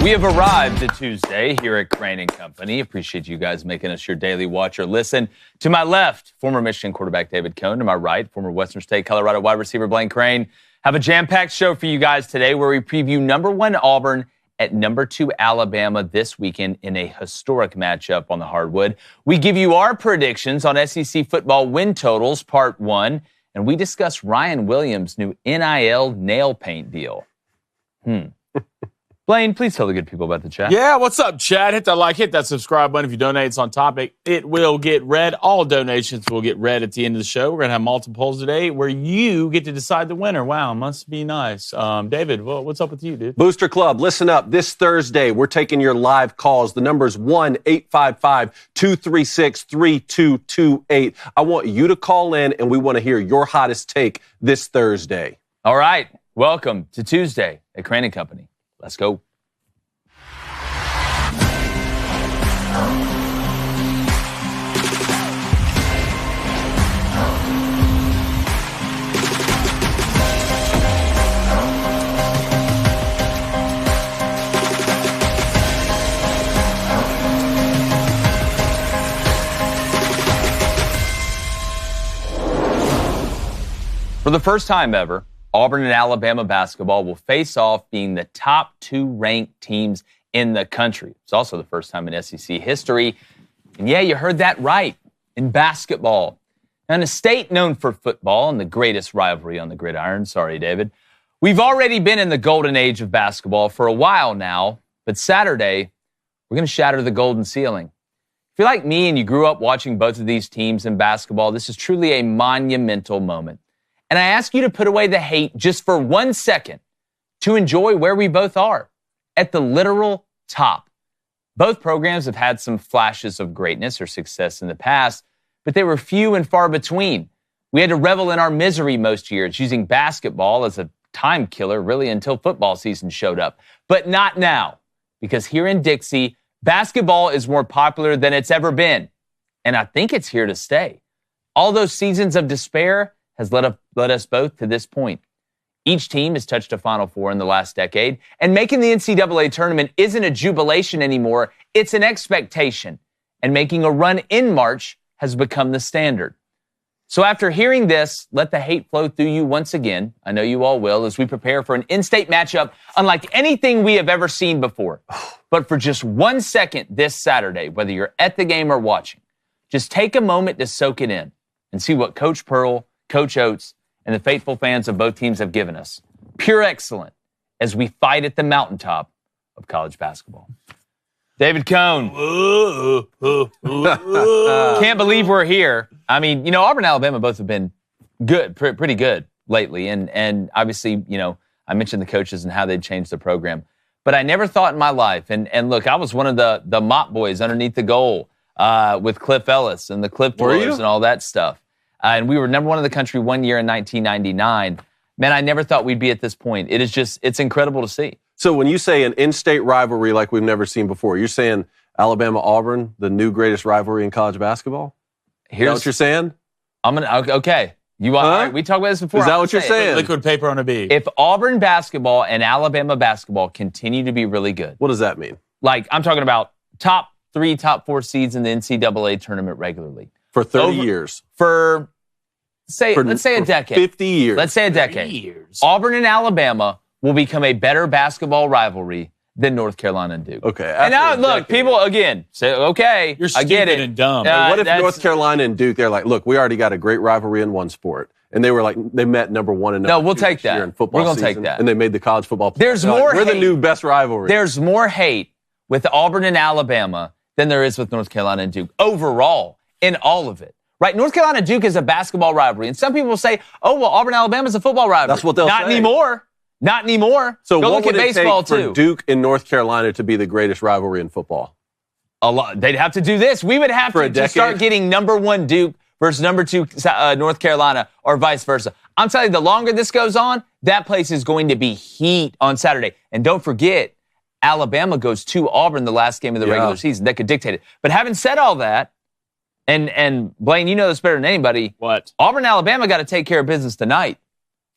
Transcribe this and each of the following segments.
We have arrived at Tuesday here at Crain and Company. Appreciate you guys making us your daily watch or listen. To my left, former Michigan quarterback David Cohn. To my right, former Western State, Colorado wide receiver Blain Crain. Have a jam-packed show for you guys today where we preview number 1 Auburn at number 2 Alabama this weekend in a historic matchup on the hardwood. We give you our predictions on SEC football win totals, part 1, and we discuss Ryan Williams' new NIL nail paint deal. Blain, please tell the good people about the chat. Yeah, what's up, chat? Hit that like, hit that subscribe button. If you donate, it's on topic. It will get read. All donations will get read at the end of the show. We're going to have multiple polls today where you get to decide the winner. Wow, must be nice. David, what's up with you, dude? Booster Club, listen up. This Thursday, we're taking your live calls. The number is 1-855-236-3228. I want you to call in, and we want to hear your hottest take this Thursday. All right. Welcome to Tuesday at Crain and Company. Let's go. For the first time ever, Auburn and Alabama basketball will face off being the top 2 ranked teams in the country. It's also the first time in SEC history. And yeah, you heard that right, in basketball. Now, in a state known for football and the greatest rivalry on the gridiron, sorry, David, we've already been in the golden age of basketball for a while now, but Saturday, we're going to shatter the golden ceiling. If you're like me and you grew up watching both of these teams in basketball, this is truly a monumental moment. And I ask you to put away the hate just for 1 second to enjoy where we both are, at the literal top. Both programs have had some flashes of greatness or success in the past, but they were few and far between. We had to revel in our misery most years, using basketball as a time killer really until football season showed up. But not now, because here in Dixie, basketball is more popular than it's ever been. And I think it's here to stay. All those seasons of despair has led us both to this point. Each team has touched a Final Four in the last decade, and making the NCAA tournament isn't a jubilation anymore, it's an expectation. And making a run in March has become the standard. So after hearing this, let the hate flow through you once again. I know you all will, as we prepare for an in-state matchup unlike anything we have ever seen before. But for just 1 second this Saturday, whether you're at the game or watching, just take a moment to soak it in and see what Coach Pearl, Coach Oates, and the faithful fans of both teams have given us. Pure excellence as we fight at the mountaintop of college basketball. David Cohn. Can't believe we're here. I mean, Auburn and Alabama both have been good, pretty good lately. And obviously, I mentioned the coaches and how they'd changed the program. But I never thought in my life, and look, I was one of the mop boys underneath the goal with Cliff Ellis and the Cliff Dwellers and all that stuff. And we were number 1 in the country one year in 1999. Man, I never thought we'd be at this point. It's incredible to see. So when you say an in-state rivalry like we've never seen before, you're saying Alabama-Auburn, the new greatest rivalry in college basketball? Is that what you're saying? Okay. You want? Right, we talked about this before. Is that what you're saying? Liquid paper on a B. If Auburn basketball and Alabama basketball continue to be really good. What does that mean? Like, I'm talking about top 3, top 4 seeds in the NCAA tournament regularly. For 30 years. Let's say a decade. 50 years. Let's say a decade. Auburn and Alabama will become a better basketball rivalry than North Carolina and Duke. Okay. And now, look, people, again, say, okay, you're I get it. Stupid and dumb. What if North Carolina and Duke, they're like, look, we already got a great rivalry in one sport. And they were like, they met number 1 and number 2 we'll take that. year in football We're going to season, take that. And they made the college football playoffs. There's more We're hate. the new best rivalry. There's more hate with Auburn and Alabama than there is with North Carolina and Duke overall in all of it. Right? North Carolina and Duke is a basketball rivalry. And some people will say, oh, well, Auburn and Alabama is a football rivalry. That's what they'll say. Not anymore. Not anymore. So go what look would at it baseball take too. for Duke and North Carolina to be the greatest rivalry in football? A lot. They'd have to do this. We would have to start getting number 1 Duke versus number 2 North Carolina or vice versa. I'm telling you, the longer this goes on, that place is going to be heat on Saturday. And don't forget, Alabama goes to Auburn the last game of the regular season. That could dictate it. But having said all that, and Blain, you know this better than anybody. What? Auburn and Alabama got to take care of business tonight.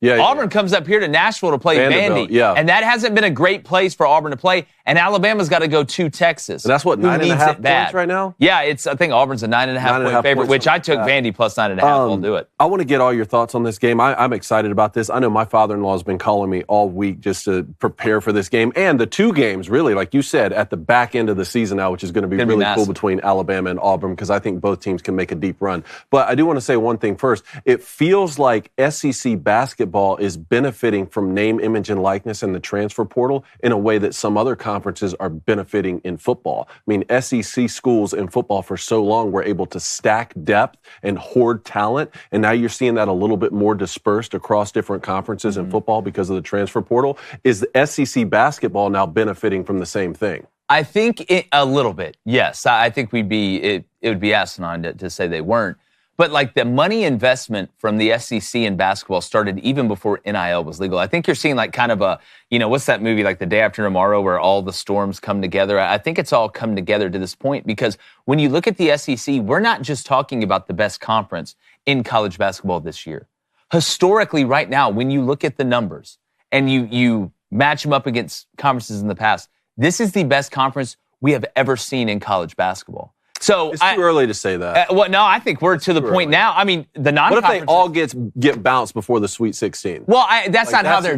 Yeah, Auburn comes up here to Nashville to play Vandy. Yeah. And that hasn't been a great place for Auburn to play. And Alabama's got to go to Texas. And that's what, 9.5 points right now? Yeah, I think Auburn's a 9.5 point favorite, which I took Vandy plus 9.5. I'll do it. I want to get all your thoughts on this game. I'm excited about this. I know my father-in-law has been calling me all week just to prepare for this game. And the two games, really, like you said, at the back end of the season now, which is going to be really cool between Alabama and Auburn, because I think both teams can make a deep run. But I do want to say one thing first. It feels like SEC basketball is benefiting from name, image, and likeness in the transfer portal in a way that some other conferences are benefiting in football. I mean, SEC schools in football for so long were able to stack depth and hoard talent, and now you're seeing that a little bit more dispersed across different conferences in football because of the transfer portal. Is the SEC basketball now benefiting from the same thing? I think a little bit, yes. I think it would be asinine to say they weren't. But like the money investment from the SEC in basketball started even before NIL was legal. I think you're seeing like kind of a, what's that movie, like The Day After Tomorrow, where all the storms come together? I think it's all come together to this point because when you look at the SEC, we're not just talking about the best conference in college basketball this year. Historically, right now, when you look at the numbers and you match them up against conferences in the past, this is the best conference we have ever seen in college basketball. So it's too early to say that. No, I think we're to the point now. I mean, the non-conference. What if they all get bounced before the Sweet 16? Well, that's not how they're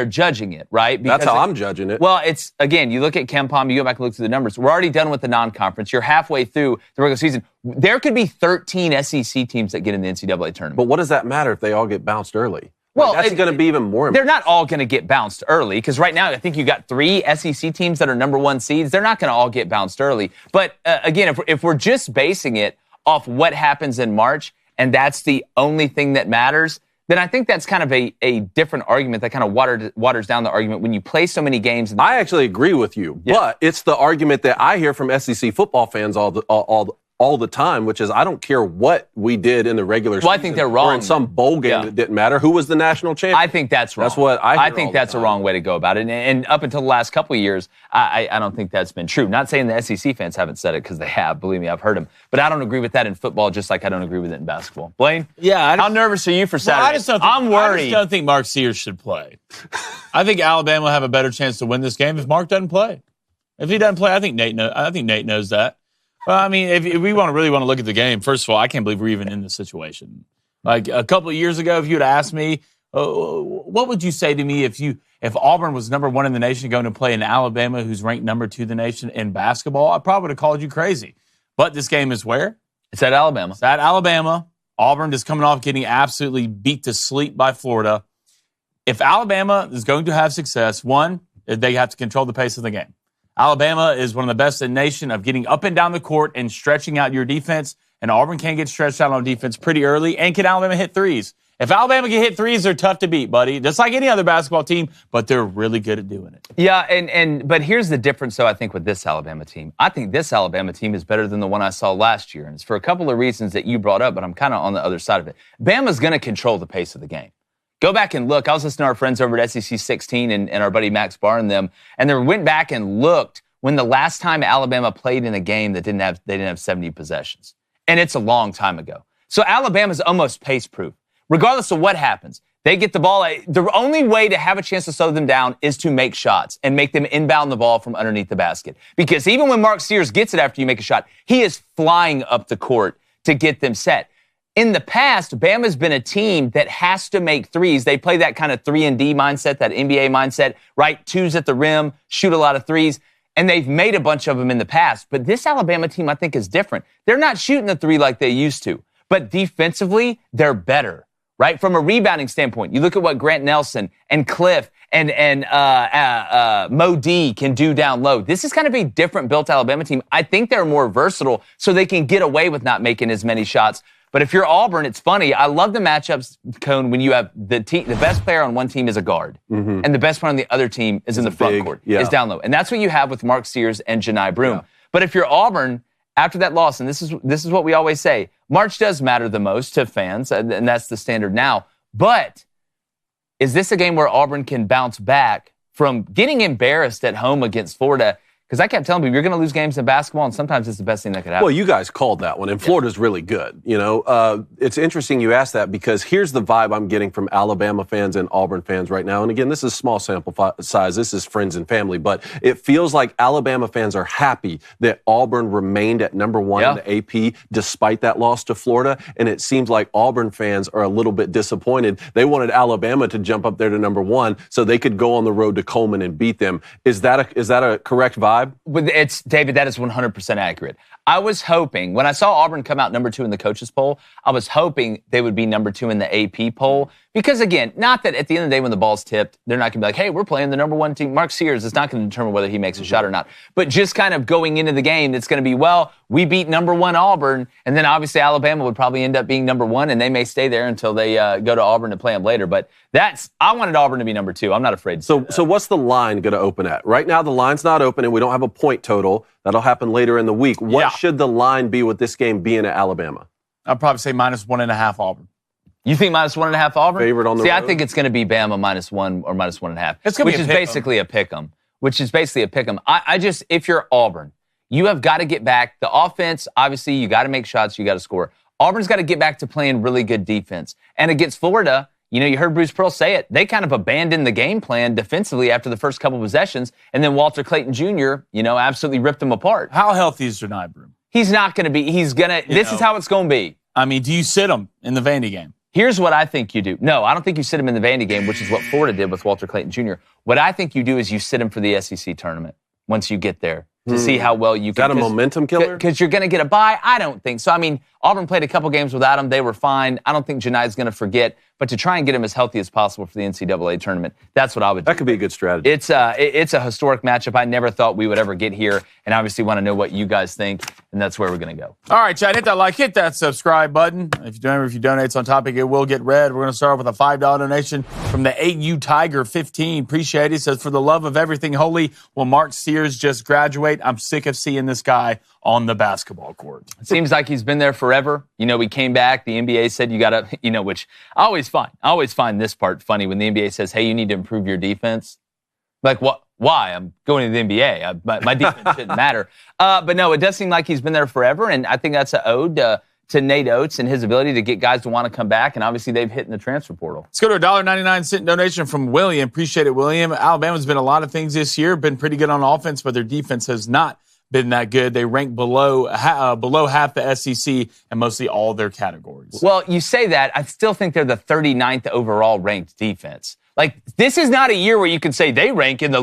judging it, right? Because that's how I'm judging it. Well, it's again, you look at KenPom, you go back and look through the numbers. We're already done with the non-conference. You're halfway through the regular season. There could be 13 SEC teams that get in the NCAA tournament. But what does that matter if they all get bounced early? Well, that's going to be even more important. They're not all going to get bounced early because right now I think you got 3 SEC teams that are number 1 seeds. They're not going to all get bounced early. But again, if we're just basing it off what happens in March and that's the only thing that matters, then I think that's kind of a different argument that kind of waters down the argument when you play so many games. I actually agree with you, but it's the argument that I hear from SEC football fans all the time, which is I don't care what we did in the regular season. I think they're wrong. Or in some bowl game that didn't matter. Who was the national champion? I think that's wrong. That's what I think that's a wrong way to go about it. And up until the last couple of years, I don't think that's been true. Not saying the SEC fans haven't said it because they have. Believe me, I've heard them. But I don't agree with that in football, just like I don't agree with it in basketball. Blaine? Yeah. How nervous are you for Saturday? I'm worried. I just don't think Mark Sears should play. I think Alabama will have a better chance to win this game if Mark doesn't play. If he doesn't play, I think Nate knows that. Well, I mean, if we really want to look at the game, first of all, I can't believe we're even in this situation. Like a couple of years ago, if you'd asked me, what would you say to me if Auburn was number 1 in the nation going to play in Alabama, who's ranked number 2 in the nation in basketball? I probably would have called you crazy. But this game is where? It's at Alabama. It's at Alabama. Auburn is coming off getting absolutely beat to sleep by Florida. If Alabama is going to have success, one, they have to control the pace of the game. Alabama is one of the best in the nation of getting up and down the court and stretching out your defense, and Auburn can get stretched out on defense pretty early, and can Alabama hit threes? If Alabama can hit threes, they're tough to beat, buddy, just like any other basketball team, but they're really good at doing it. Yeah, but here's the difference, though, I think, with this Alabama team. I think this Alabama team is better than the one I saw last year, and it's for a couple of reasons that you brought up, but I'm kind of on the other side of it. Bama's going to control the pace of the game. Go back and look. I was listening to our friends over at SEC 16 and our buddy Max Barr and them, and they went back and looked when the last time Alabama played in a game that they didn't have 70 possessions. And it's a long time ago. So Alabama's almost pace-proof. Regardless of what happens, they get the ball. The only way to have a chance to slow them down is to make shots and make them inbound the ball from underneath the basket. Because even when Mark Sears gets it after you make a shot, he is flying up the court to get them set. In the past, Bama's been a team that has to make threes. They play that kind of 3-and-D mindset, that NBA mindset, right? 2s at the rim, shoot a lot of threes. And they've made a bunch of them in the past. But this Alabama team, I think, is different. They're not shooting the 3 like they used to. But defensively, they're better, right? From a rebounding standpoint, you look at what Grant Nelson and Cliff and Mo D can do down low. This is kind of a different built Alabama team. I think they're more versatile, so they can get away with not making as many shots. But if you're Auburn, it's funny. I love the matchups, Cone, when you have the best player on one team is a guard, and the best player on the other team is in the front court, is down low. And that's what you have with Mark Sears and Janai Broome. Yeah. But if you're Auburn, after that loss, and this is what we always say, March does matter the most to fans, and that's the standard now. But is this a game where Auburn can bounce back from getting embarrassed at home against Florida? Because I kept telling people, you're going to lose games in basketball, and sometimes it's the best thing that could happen. Well, you guys called that one, and Florida's really good. It's interesting you asked that because here's the vibe I'm getting from Alabama fans and Auburn fans right now. And again, this is small sample size. This is friends and family. But it feels like Alabama fans are happy that Auburn remained at number one in the AP despite that loss to Florida. And it seems like Auburn fans are a little bit disappointed. They wanted Alabama to jump up there to number one so they could go on the road to Coleman and beat them. Is that a correct vibe? It's David, that is 100% accurate. I was hoping, when I saw Auburn come out number 2 in the coaches poll, I was hoping they would be number 2 in the AP poll. Because again, not that at the end of the day when the ball's tipped, they're not going to be like, hey, we're playing the number 1 team. Mark Sears is not going to determine whether he makes a shot or not. But just kind of going into the game, it's going to be, well, we beat number 1 Auburn, and then obviously Alabama would probably end up being number 1, and they may stay there until they go to Auburn to play them later. But I wanted Auburn to be number 2. I'm not afraid to say that. So what's the line going to open at? Right now the line's not open, and we don't have a point total. That'll happen later in the week. What should the line be with this game being at Alabama? I'd probably say -1.5 Auburn. You think -1.5 Auburn? Favorite on the road? I think it's going to be Bama -1 or -1.5. It's going to be basically a pick 'em. Which is basically a pick 'em. If you're Auburn, you have got to get back. The offense, obviously, you got to make shots. You got to score. Auburn's got to get back to playing really good defense. And against Florida, you heard Bruce Pearl say it. They kind of abandoned the game plan defensively after the first couple possessions, and then Walter Clayton Jr., absolutely ripped them apart. How healthy is Jani Broome? He's not going to be. This is how it's going to be. I mean, do you sit him in the Vandy game? Here's what I think you do. No, I don't think you sit him in the Vandy game, which is what Florida did with Walter Clayton Jr. What I think you do is you sit him for the SEC tournament once you get there to see how well you can. Is that a momentum killer? Because you're going to get a bye? I don't think so. I mean, Auburn played a couple games without him. They were fine. I don't think Jani's going to forget. But to try and get him as healthy as possible for the NCAA tournament, that's what I would do. That could be a good strategy. It's a historic matchup. I never thought we would ever get here, and obviously want to know what you guys think, and that's where we're going to go. All right, Chad, hit that subscribe button. If you donate on topic, it will get read. We're going to start with a $5 donation from the 8U Tiger 15. Appreciate it. It says, for the love of everything holy, will Mark Sears just graduate? I'm sick of seeing this guy on the basketball court. It seems like he's been there forever. We came back. The NBA said you got to, which I always find this part funny when the NBA says, hey, you need to improve your defense. Like, what? Why? I'm going to the NBA. My defense shouldn't matter. But no, it does seem like he's been there forever, and I think that's an ode to Nate Oates and his ability to get guys to want to come back, and obviously they've hit in the transfer portal. Let's go to a $1.99 donation from William. Appreciate it, William. Alabama's been a lot of things this year, been pretty good on offense, but their defense has not been that good. They rank below half the SEC in mostly all their categories. Well, you say that. I still think they're the 39th overall ranked defense. Like, this is not a year where you can say they rank in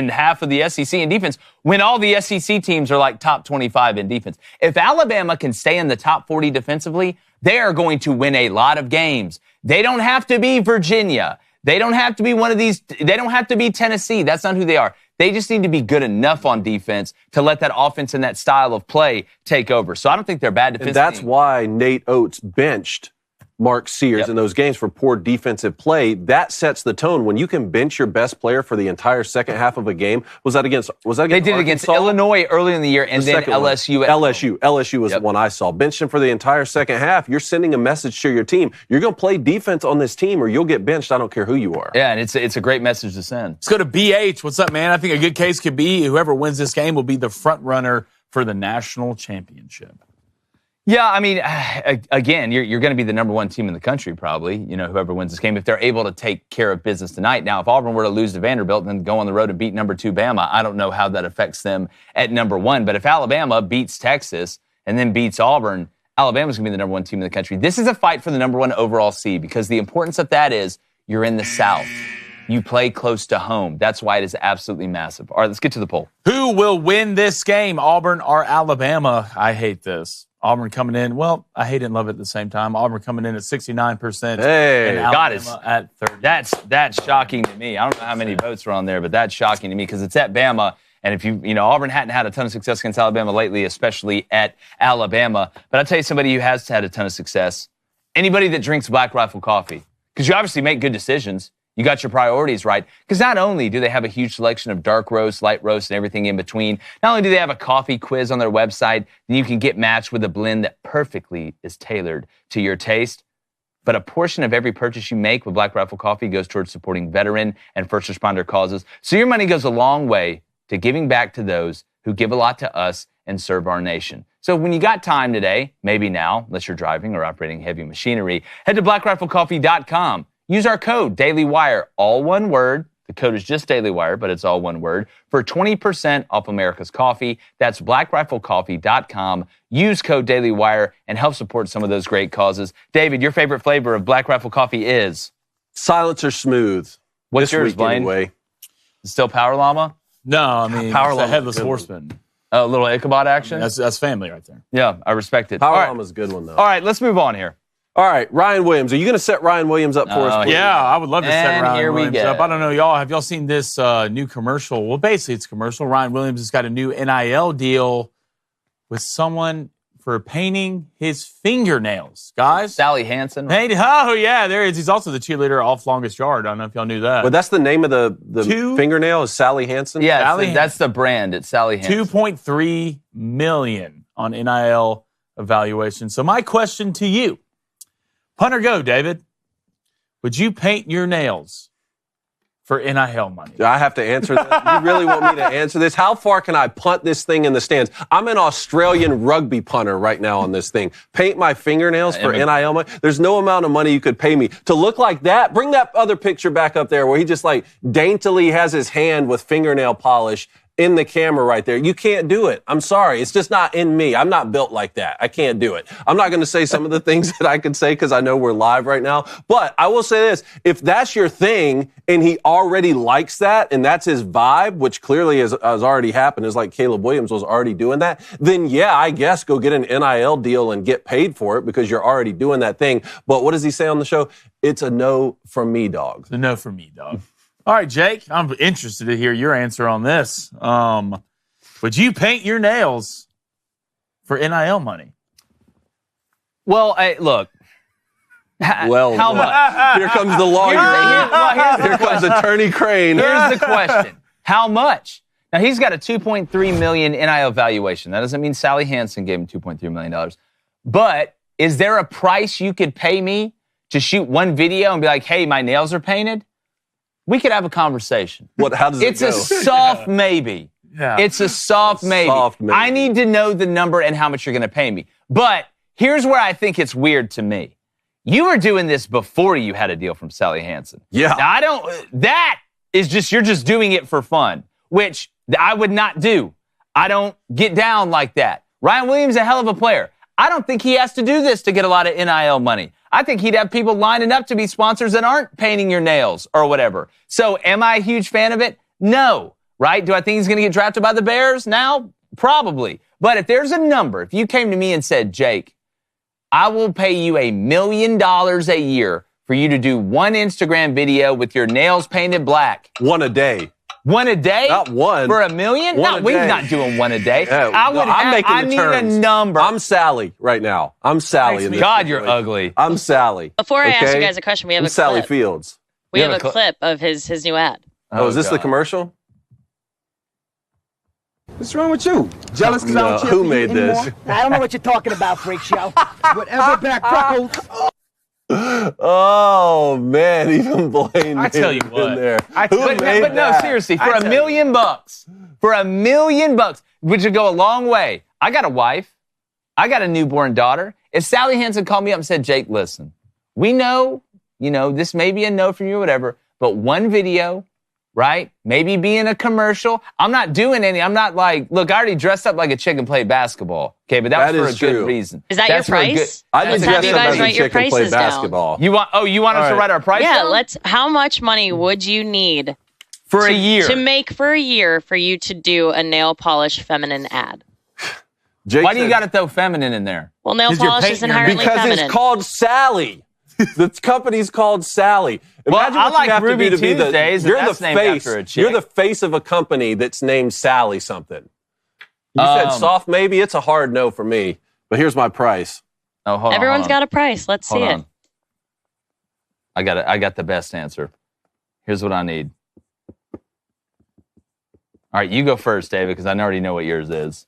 half of the SEC in defense when all the SEC teams are like top 25 in defense. If Alabama can stay in the top 40 defensively, they are going to win a lot of games. They don't have to be Virginia. They don't have to be one of these. They don't have to be Tennessee. That's not who they are. They just need to be good enough on defense to let that offense and that style of play take over. So I don't think they're bad defense. And that's why Nate Oates benched Mark Sears in those games for poor defensive play. That sets the tone. When you can bench your best player for the entire second half of a game, was that against They did it against Illinois early in the year, and then LSU. LSU was the one I saw. Benched him for the entire second half. You're sending a message to your team. You're going to play defense on this team, or you'll get benched. I don't care who you are. Yeah, and it's a great message to send. Let's go to BH. What's up, man? I think a good case could be whoever wins this game will be the front runner for the national championship. Yeah, I mean, again, you're going to be the number one team in the country, probably, whoever wins this game, if they're able to take care of business tonight. Now, if Auburn were to lose to Vanderbilt and then go on the road and beat number 2 Bama, I don't know how that affects them at number 1. But if Alabama beats Texas and then beats Auburn, Alabama's going to be the number 1 team in the country. This is a fight for the number 1 overall seed because the importance of that is you're in the South. You play close to home. That's why it is absolutely massive. All right, let's get to the poll. Who will win this game, Auburn or Alabama? I hate this. Auburn coming in, well, I hate it and love it at the same time. Auburn coming in at 69%. Hey, and Alabama at 30%. That's shocking to me. I don't know how many votes are on there, but that's shocking to me because it's at Bama. And if Auburn hadn't had a ton of success against Alabama lately, especially at Alabama. But I'll tell you somebody who has had a ton of success. Anybody that drinks Black Rifle coffee. Because you obviously make good decisions. You got your priorities right. Because not only do they have a huge selection of dark roast, light roast, and everything in between, not only do they have a coffee quiz on their website, then you can get matched with a blend that perfectly is tailored to your taste. But a portion of every purchase you make with Black Rifle Coffee goes towards supporting veteran and first responder causes. So your money goes a long way to giving back to those who give a lot to us and serve our nation. So when you got time today, maybe now, unless you're driving or operating heavy machinery, head to blackriflecoffee.com. Use our code DailyWire, all one word. The code is just DailyWire, but it's all one word, for 20% off America's coffee. That's blackriflecoffee.com. Use code DailyWire and help support some of those great causes. David, your favorite flavor of Black Rifle coffee is? Silencer Smooth. What's yours, Blain? Anyway. Still Power Llama? No, I mean, Power it's a Llama's headless good one. horseman. A little Ichabod action? That's family right there. Yeah, I respect it. Power All right. Llama's a good one, though. All right, let's move on here. All right, Ryan Williams. Are you going to set Ryan Williams up for us, please? Yeah, I would love to set And Ryan here we Williams go. up. I don't know, y'all. Have y'all seen this new commercial? Well, basically, it's a commercial. Ryan Williams has got a new NIL deal with someone for painting his fingernails, guys. Sally Hansen. Oh, yeah, there he is. He's also the cheerleader off Longest Yard. I don't know if y'all knew that. Well, that's the name of the fingernail is Sally Hansen? Yeah, Sally that's the brand. It's Sally Hansen. $2.3 million on NIL evaluation. So my question to you, punt or go, David, would you paint your nails for NIL money? Do I have to answer that? You really want me to answer this? How far can I punt this thing in the stands? I'm an Australian rugby punter right now on this thing. Paint my fingernails for NIL money? There's no amount of money you could pay me to look like that. Bring that other picture back up there where he just like daintily has his hand with fingernail polish in the camera right there. You can't do it. I'm sorry. It's just not in me. I'm not built like that. I can't do it. I'm not going to say some of the things that I could say because I know we're live right now. But I will say this. If that's your thing and he already likes that and that's his vibe, which clearly has already happened, is like Caleb Williams was already doing that, then yeah, I guess go get an NIL deal and get paid for it because you're already doing that thing. But what does he say on the show? It's a no from me, dog. It's a no from me, dog. All right, Jake, I'm interested to hear your answer on this. Would you paint your nails for NIL money? Well, look. Well, how much? Here comes the lawyer. Here comes Attorney Crain. Here's the question. How much? Now, he's got a $2.3 million NIL valuation. That doesn't mean Sally Hansen gave him $2.3 million. But is there a price you could pay me to shoot one video and be like, hey, my nails are painted? We could have a conversation. How does it go? It's a soft maybe. Yeah. It's a soft maybe. maybe. I need to know the number and how much you're going to pay me. But here's where I think it's weird to me. You were doing this before you had a deal from Sally Hansen. Yeah. Now, that is just, you're just doing it for fun, which I would not do. I don't get down like that. Ryan Williams is a hell of a player. I don't think he has to do this to get a lot of NIL money. I think he'd have people lining up to be sponsors that aren't painting your nails or whatever. So am I a huge fan of it? No. Right? Do I think he's going to get drafted by the Bears now? Probably. But if there's a number, if you came to me and said, Jake, I will pay you $1 million a year for you to do one Instagram video with your nails painted black. One a day. One a day? Not one. For $1 million? One No, a we're day. not doing one a day. Yeah, I need a number. I'm Sally right now. I'm Sally. In this God, you're situation. ugly. I'm Sally. Before I ask you guys a question, we have I'm a Sally clip. Fields. We have a clip of his new ad. Oh, is this the God. commercial? What's wrong with you? Jealous because I don't cheer Who for you made this? anymore? I don't know what you're talking about, Freak Show. Whatever, back freckles. Oh man, even Blain. I tell you made it what. in there. But no, seriously, for $1 million, which would go a long way. I got a wife. I got a newborn daughter. If Sally Hansen called me up and said, Jake, listen, we know, this may be a no from you or whatever, but one video, right? Maybe be in a commercial. I'm not doing any. I'm not like, look, I already dressed up like a chick and played basketball. Okay, but that was for a good reason. Is that That's your for a good- price? I didn't Have dress you up guys as a write your chick and play prices down? basketball. You want us to write our price Yeah, down? how much money would you need For a year. to make for a year for you to do a nail polish feminine ad? Jake Why do you said- got to throw feminine in there? Well, nail 'Cause you're polish is painting your- inherently Because feminine. it's called Sally. The company's called Sally. Imagine I what like you have Ruby to do to be the. Tuesdays, and You're that's the named face. after a chick. You're the face of a company that's named Sally something. You said soft, maybe. It's a hard no for me. But here's my price. Oh, hold on. Everyone's got a price. Let's see Hold it. on. I got the best answer. Here's what I need. All right, you go first, David, because I already know what yours is.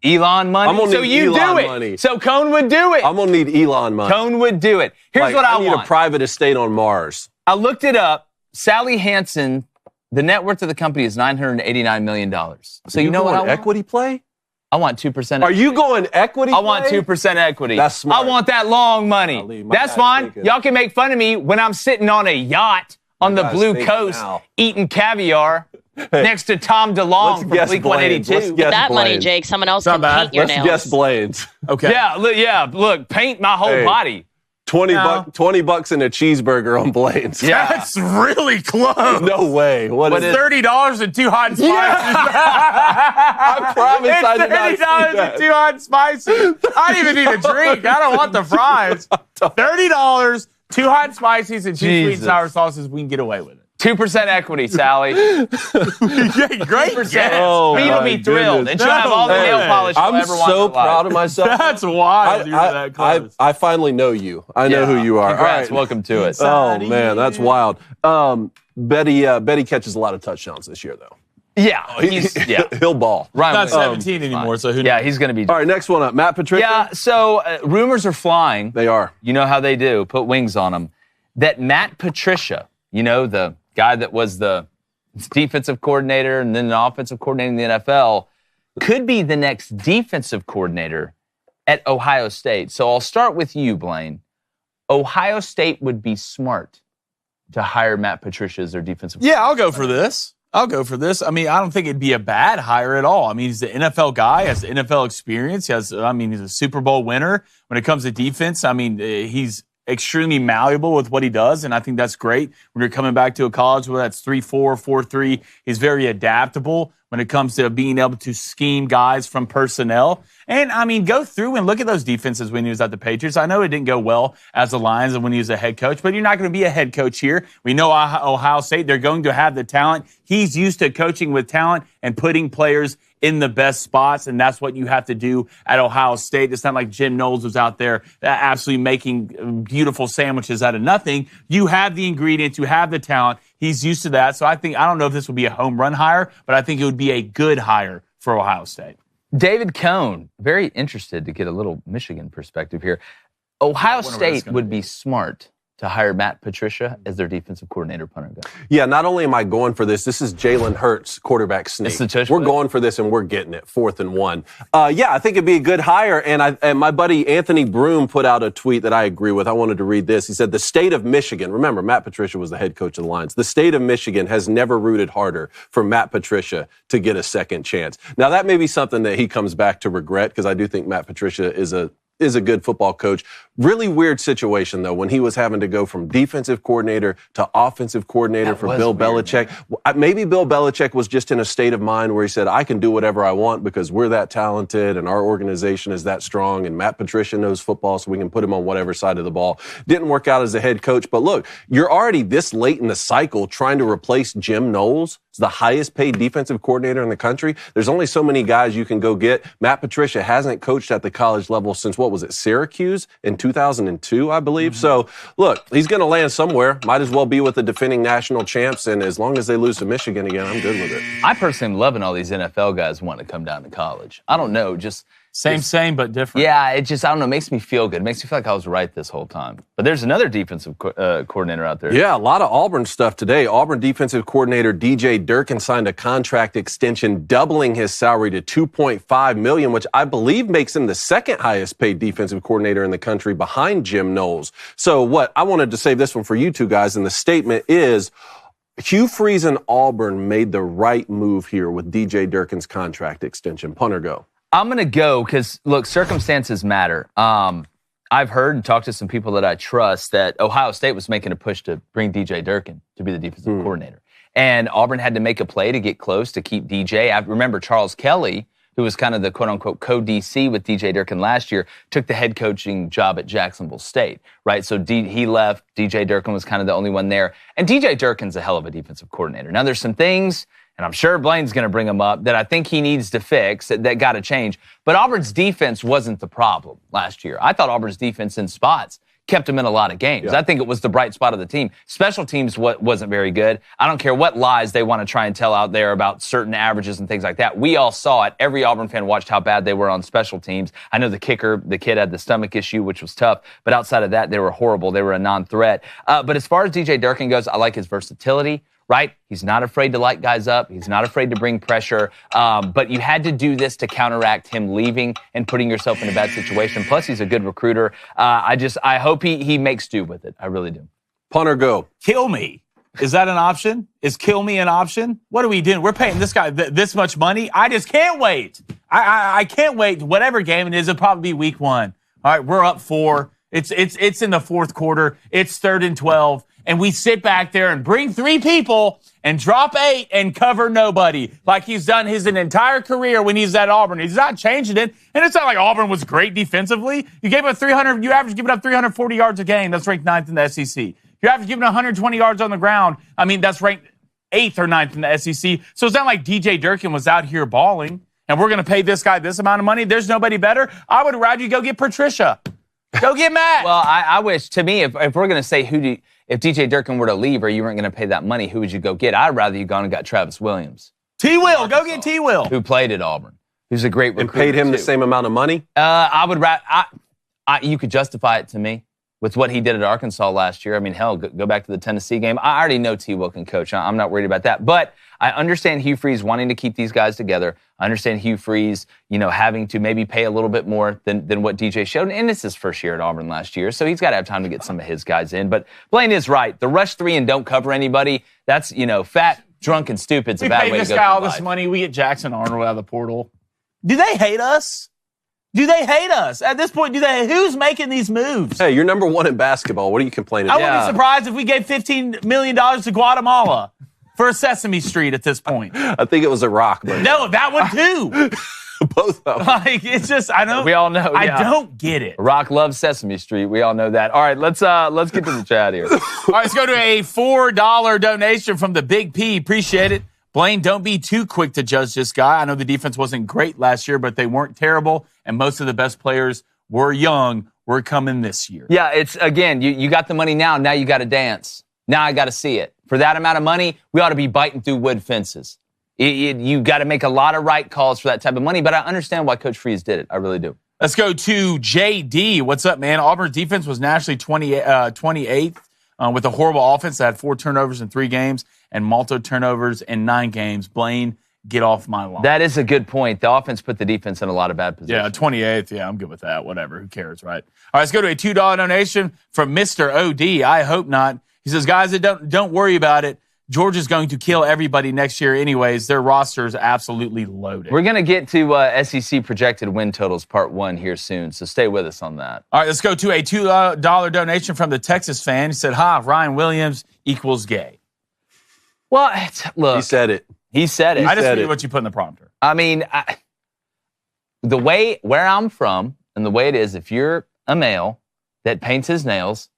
Elon money. I'm gonna So need you Elon do it. money. So Cone would do it. I'm going to need Elon money. Cone would do it. Here's what I need want. a private estate on Mars. I looked it up. Sally Hansen The net worth of the company is $989 million. So you know what I want? Equity play? I want 2%. Equity. Are you going equity? I want 2% equity. That's smart. I want that long money. That's fine. Y'all can make fun of me when I'm sitting on a yacht on the Blue Coast eating caviar next to Tom DeLonge from Bleak 182. That money, Jake, someone else can paint your nails. Let's guess Blain's. Okay. Yeah, look, paint my whole body. $20 and a cheeseburger on Blain's. Yeah. That's really close. No way. What is it? $30 and 2 hot and spices. I promise I did not see that. $30 and 2 hot and spices. I don't even need a drink. I don't want the fries. $30, 2 hot and spices, and 2 sweet and sour sauces. We can get away with it. 2% equity, Sally. Yeah, great. 2%. Oh, Pete will be thrilled. And she'll have all the nail polish she'll ever want. I'm so proud of myself. That's wild. That close. I finally know you. I know who you are. Congrats. All right. Welcome to it. Oh, man, that's wild. Betty catches a lot of touchdowns this year, though. Yeah. He'll ball. Ryan not 17 anymore, so who knows? Yeah, he's going to be. All right, next one up. Matt Patricia. Yeah, so rumors are flying. They are. You know how they do. Put wings on them. That Matt Patricia, the guy that was the defensive coordinator and then the offensive coordinator in the NFL, could be the next defensive coordinator at Ohio State. So I'll start with you, Blain. Ohio State would be smart to hire Matt Patricia as their defensive coordinator. Yeah, I'll go for this. I mean, I don't think it'd be a bad hire at all. I mean, he's an NFL guy, has NFL experience. He's a Super Bowl winner. When it comes to defense, I mean, he's extremely malleable with what he does, and I think that's great. When you're coming back to a college where that's 3-4, 4-3, he's very adaptable when it comes to being able to scheme guys from personnel. And, I mean, go through and look at those defenses when he was at the Patriots. I know it didn't go well as the Lions and when he was a head coach, but you're not going to be a head coach here. We know Ohio State, they're going to have the talent. He's used to coaching with talent and putting players in the best spots, and that's what you have to do at Ohio State. It's not like Jim Knowles was out there absolutely making beautiful sandwiches out of nothing. You have the ingredients. You have the talent. He's used to that. So I don't know if this would be a home run hire, but I think it would be a good hire for Ohio State. David Cohn, very interested to get a little Michigan perspective here. Ohio State would be smart to hire Matt Patricia as their defensive coordinator, punter guy. Yeah, not only am I going for this is Jalen Hurts, quarterback sneak. We're going for this, and we're getting it, 4th and 1. Yeah, I think it'd be a good hire, and my buddy Anthony Broom put out a tweet that I agree with. I wanted to read this. He said, the state of Michigan, remember, Matt Patricia was the head coach of the Lions. The state of Michigan has never rooted harder for Matt Patricia to get a second chance. Now, that may be something that he comes back to regret, because I do think Matt Patricia is a good football coach. Really weird situation, though, when he was having to go from defensive coordinator to offensive coordinator for Bill Belichick. Maybe Bill Belichick was just in a state of mind where he said, I can do whatever I want because we're that talented and our organization is that strong and Matt Patricia knows football, so we can put him on whatever side of the ball. Didn't work out as a head coach. But look, you're already this late in the cycle trying to replace Jim Knowles. It's the highest paid defensive coordinator in the country. There's only so many guys you can go get. Matt Patricia hasn't coached at the college level since, Syracuse in 2002, I believe. Mm-hmm. So, look, he's going to land somewhere. Might as well be with the defending national champs, and as long as they lose to Michigan again, I'm good with it. I personally am loving all these NFL guys wanting to come down to college. I don't know, just... Same, but different. Yeah, it just, I don't know, makes me feel good. It makes me feel like I was right this whole time. But there's another defensive coordinator out there. Yeah, a lot of Auburn stuff today. Auburn defensive coordinator DJ Durkin signed a contract extension, doubling his salary to $2.5 million, which I believe makes him the second highest paid defensive coordinator in the country behind Jim Knowles. So I wanted to save this one for you two guys, and the statement is, Hugh Freeze and Auburn made the right move here with DJ Durkin's contract extension. Punter, go. I'm going to go because, look, circumstances matter. I've heard and talked to some people that I trust that Ohio State was making a push to bring DJ Durkin to be the defensive coordinator. And Auburn had to make a play to get close to keep DJ. I remember Charles Kelly, who was kind of the quote-unquote co-DC with DJ Durkin last year, took the head coaching job at Jacksonville State, right? So he left. DJ Durkin was kind of the only one there. And DJ Durkin's a hell of a defensive coordinator. Now, there's some things, and I'm sure Blain's going to bring them up, that I think he needs to fix, that got to change. But Auburn's defense wasn't the problem last year. I thought Auburn's defense in spots kept them in a lot of games. Yeah. I think it was the bright spot of the team. Special teams wasn't very good. I don't care what lies they want to try and tell out there about certain averages and things like that. We all saw it. Every Auburn fan watched how bad they were on special teams. I know the kicker, the kid had the stomach issue, which was tough. But outside of that, they were horrible. They were a non-threat. But as far as DJ Durkin goes, I like his versatility. right? He's not afraid to light guys up. He's not afraid to bring pressure. But you had to do this to counteract him leaving and putting yourself in a bad situation. Plus, he's a good recruiter. I hope he makes do with it. I really do. Punt or go? Kill me. Is that an option? Is kill me an option? What are we doing? We're paying this guy this much money. I just can't wait. I can't wait. Whatever game it is, it'll probably be week 1. All right, we're up 4. It's in the fourth quarter. It's 3rd and 12. And we sit back there and bring 3 people and drop 8 and cover nobody like he's done his entire career when he's at Auburn. He's not changing it. And it's not like Auburn was great defensively. You average giving up 340 yards a game. That's ranked 9th in the SEC. You average giving 120 yards on the ground. I mean, that's ranked 8th or 9th in the SEC. So it's not like DJ Durkin was out here balling and we're going to pay this guy this amount of money. There's nobody better. I would rather you go get Patricia. Go get Matt. Well, I wish, to me, if we're going to say if DJ Durkin were to leave or you weren't going to pay that money, who would you go get? I'd rather you gone and got Travis Williams. T-Will. Go get T-Will. Who played at Auburn. Who's a great recruiter. And paid him the same amount of money? I would rather. You could justify it to me with what he did at Arkansas last year. I mean, hell, go back to the Tennessee game. I already know T-Will can coach. I'm not worried about that. But I understand Hugh Freeze wanting to keep these guys together. I understand Hugh Freeze, having to maybe pay a little bit more than what DJ showed. And it's his first year at Auburn last year, so he's got to have time to get some of his guys in. But Blain is right. The rush 3 and don't cover anybody, that's, fat, drunk, and stupid's a bad way to go. We pay this guy all this money. We get Jackson Arnold out of the portal. Do they hate us? Do they hate us? At this point, who's making these moves? Hey, you're number 1 in basketball. What are you complaining about? I wouldn't be surprised if we gave $15 million to Guatemala for a Sesame Street at this point. I think it was Iraq. But no, that one too. Both of them. Like, it's just, I don't. We all know. I don't get it. Iraq loves Sesame Street. We all know that. All right, let's get to the chat here. All right, let's go to a $4 donation from the Big P. Appreciate it. Blain, don't be too quick to judge this guy. I know the defense wasn't great last year, but they weren't terrible, and most of the best players were young. We're coming this year. Yeah, it's, again, you got the money now you got to dance. Now I got to see it. For that amount of money, we ought to be biting through wood fences. You got to make a lot of right calls for that type of money, but I understand why Coach Freeze did it. I really do. Let's go to JD. What's up, man? Auburn's defense was nationally 28th with a horrible offense that had 4 turnovers in 3 games and multiple turnovers in 9 games. Blain, get off my lawn. That is a good point. The offense put the defense in a lot of bad positions. Yeah, 28th. Yeah, I'm good with that. Whatever. Who cares, right? All right, let's go to a $2 donation from Mr. OD. I hope not. He says, guys, don't worry about it. Georgia's going to kill everybody next year anyways. Their roster is absolutely loaded. We're going to get to SEC projected win totals part 1 here soon, so stay with us on that. All right, let's go to a $2 donation from the Texas fan. He said, Ryan Williams equals gay. Well, look. He said it. He said it. I just read what you put in the prompter. I mean, where I'm from and the way it is, if you're a male that paints his nails,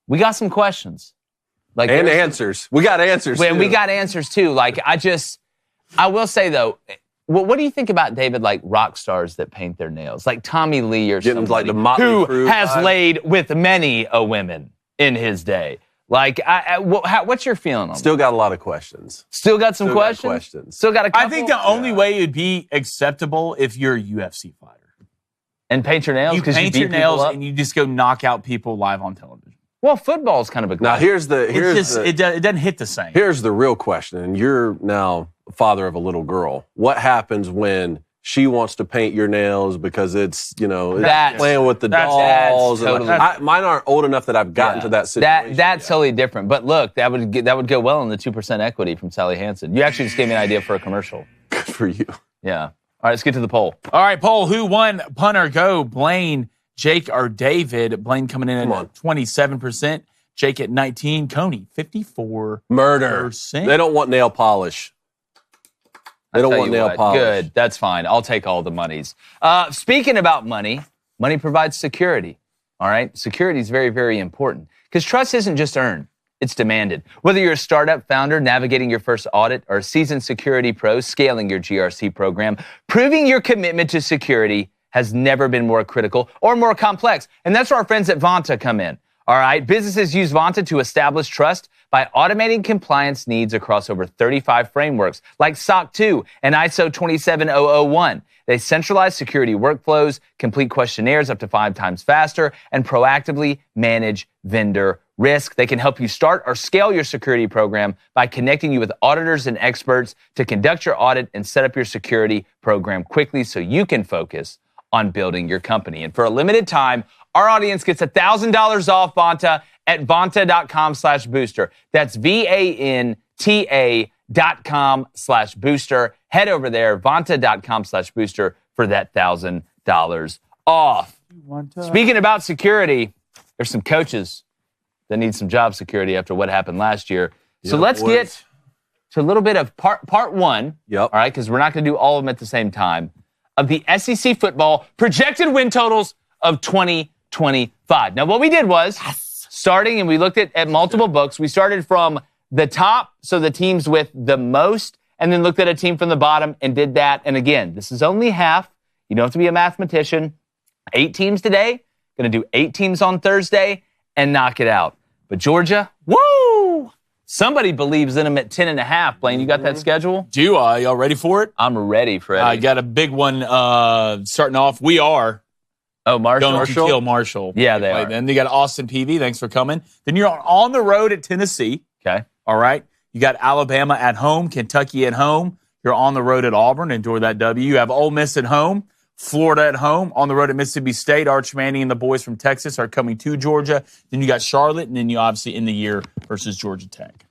we got some questions. Like, and answers. We got answers, too. We got answers, too. Like, I will say, though, what do you think about, David, like rock stars that paint their nails? Like Tommy Lee or something like the Motley Crue has laid with many a women in his day. Like, what's your feeling on Still got a lot of questions. Still got some questions? Still got a couple? I think the only way it would be acceptable if you're a UFC fighter. And paint your nails? You paint your nails and you just go knock out people live on television. Well, football is kind of a Now, it doesn't hit the same. Here's the real question, and you're now father of a little girl. What happens when she wants to paint your nails because it's, playing with the dolls? Mine aren't old enough that I've gotten to that situation. That's totally different. But look, that would go well in the 2% equity from Sally Hansen. You actually just gave me an idea for a commercial. Good for you. Yeah. All right, let's get to the poll. All right, poll. Who won Punt or Go? Blain, Jake, or David? Blain coming in at 27%. Jake at 19%. Coney, 54%. Murder. They don't want nail polish. They don't want nail polish. Good. That's fine. I'll take all the monies. Speaking about money provides security. All right? Security is very, very important because trust isn't just earned. It's demanded. Whether you're a startup founder navigating your first audit or a seasoned security pro scaling your GRC program, proving your commitment to security has never been more critical or more complex. And that's where our friends at Vanta come in. All right. Businesses use Vanta to establish trust by automating compliance needs across over 35 frameworks like SOC 2 and ISO 27001. They centralize security workflows, complete questionnaires up to 5 times faster, and proactively manage vendor risk. They can help you start or scale your security program by connecting you with auditors and experts to conduct your audit and set up your security program quickly so you can focus on building your company. And for a limited time, our audience gets $1,000 off Vanta at vanta.com/booster. That's VANTA.com/booster. Head over there, vanta.com/booster for that $1,000 off. Speaking about security, there's some coaches that need some job security after what happened last year. So let's get to a little bit of part one. All right, because we're not going to do all of them at the same time. Of the SEC football projected win totals of 2025. Now, what we did was starting, and we looked at multiple books. We started from the top, so the teams with the most, and then looked at a team from the bottom and did that. And again, this is only half. You don't have to be a mathematician. 8 teams today. Going to do 8 teams on Thursday and knock it out. But Georgia, woo! Somebody believes in them at 10.5. Blaine, you got that schedule? Do I? Y'all ready for it? I'm ready, Freddie. I got a big one starting off. We are. Oh, Marshall. Don't you kill Marshall. Yeah, they are. Then they got Austin Peay. Thanks for coming. Then you're on the road at Tennessee. Okay. All right. You got Alabama at home, Kentucky at home. You're on the road at Auburn. Enjoy that W. You have Ole Miss at home, Florida at home, on the road at Mississippi State. Arch Manning and the boys from Texas are coming to Georgia. Then you got Charlotte, and then you obviously end the year versus Georgia Tech.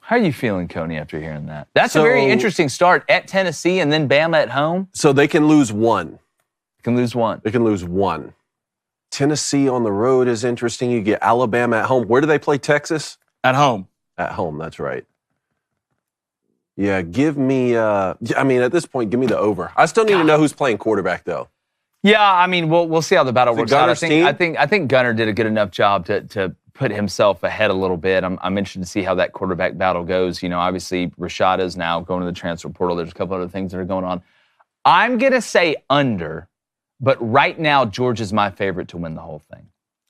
How are you feeling, Coney, after hearing that? That's a very interesting start at Tennessee and then Bama at home. So they can lose one. They can lose one. Tennessee on the road is interesting. You get Alabama at home. Where do they play Texas? At home. At home, that's right. Yeah, give me, at this point, give me the over. I still need to know who's playing quarterback, though. Yeah, I mean, we'll see how the battle works out. I think Gunner did a good enough job to put himself ahead a little bit. I'm interested to see how that quarterback battle goes. You know, obviously, Rashad is now going to the transfer portal. There's a couple other things that are going on. I'm going to say under, but right now, Georgia's my favorite to win the whole thing.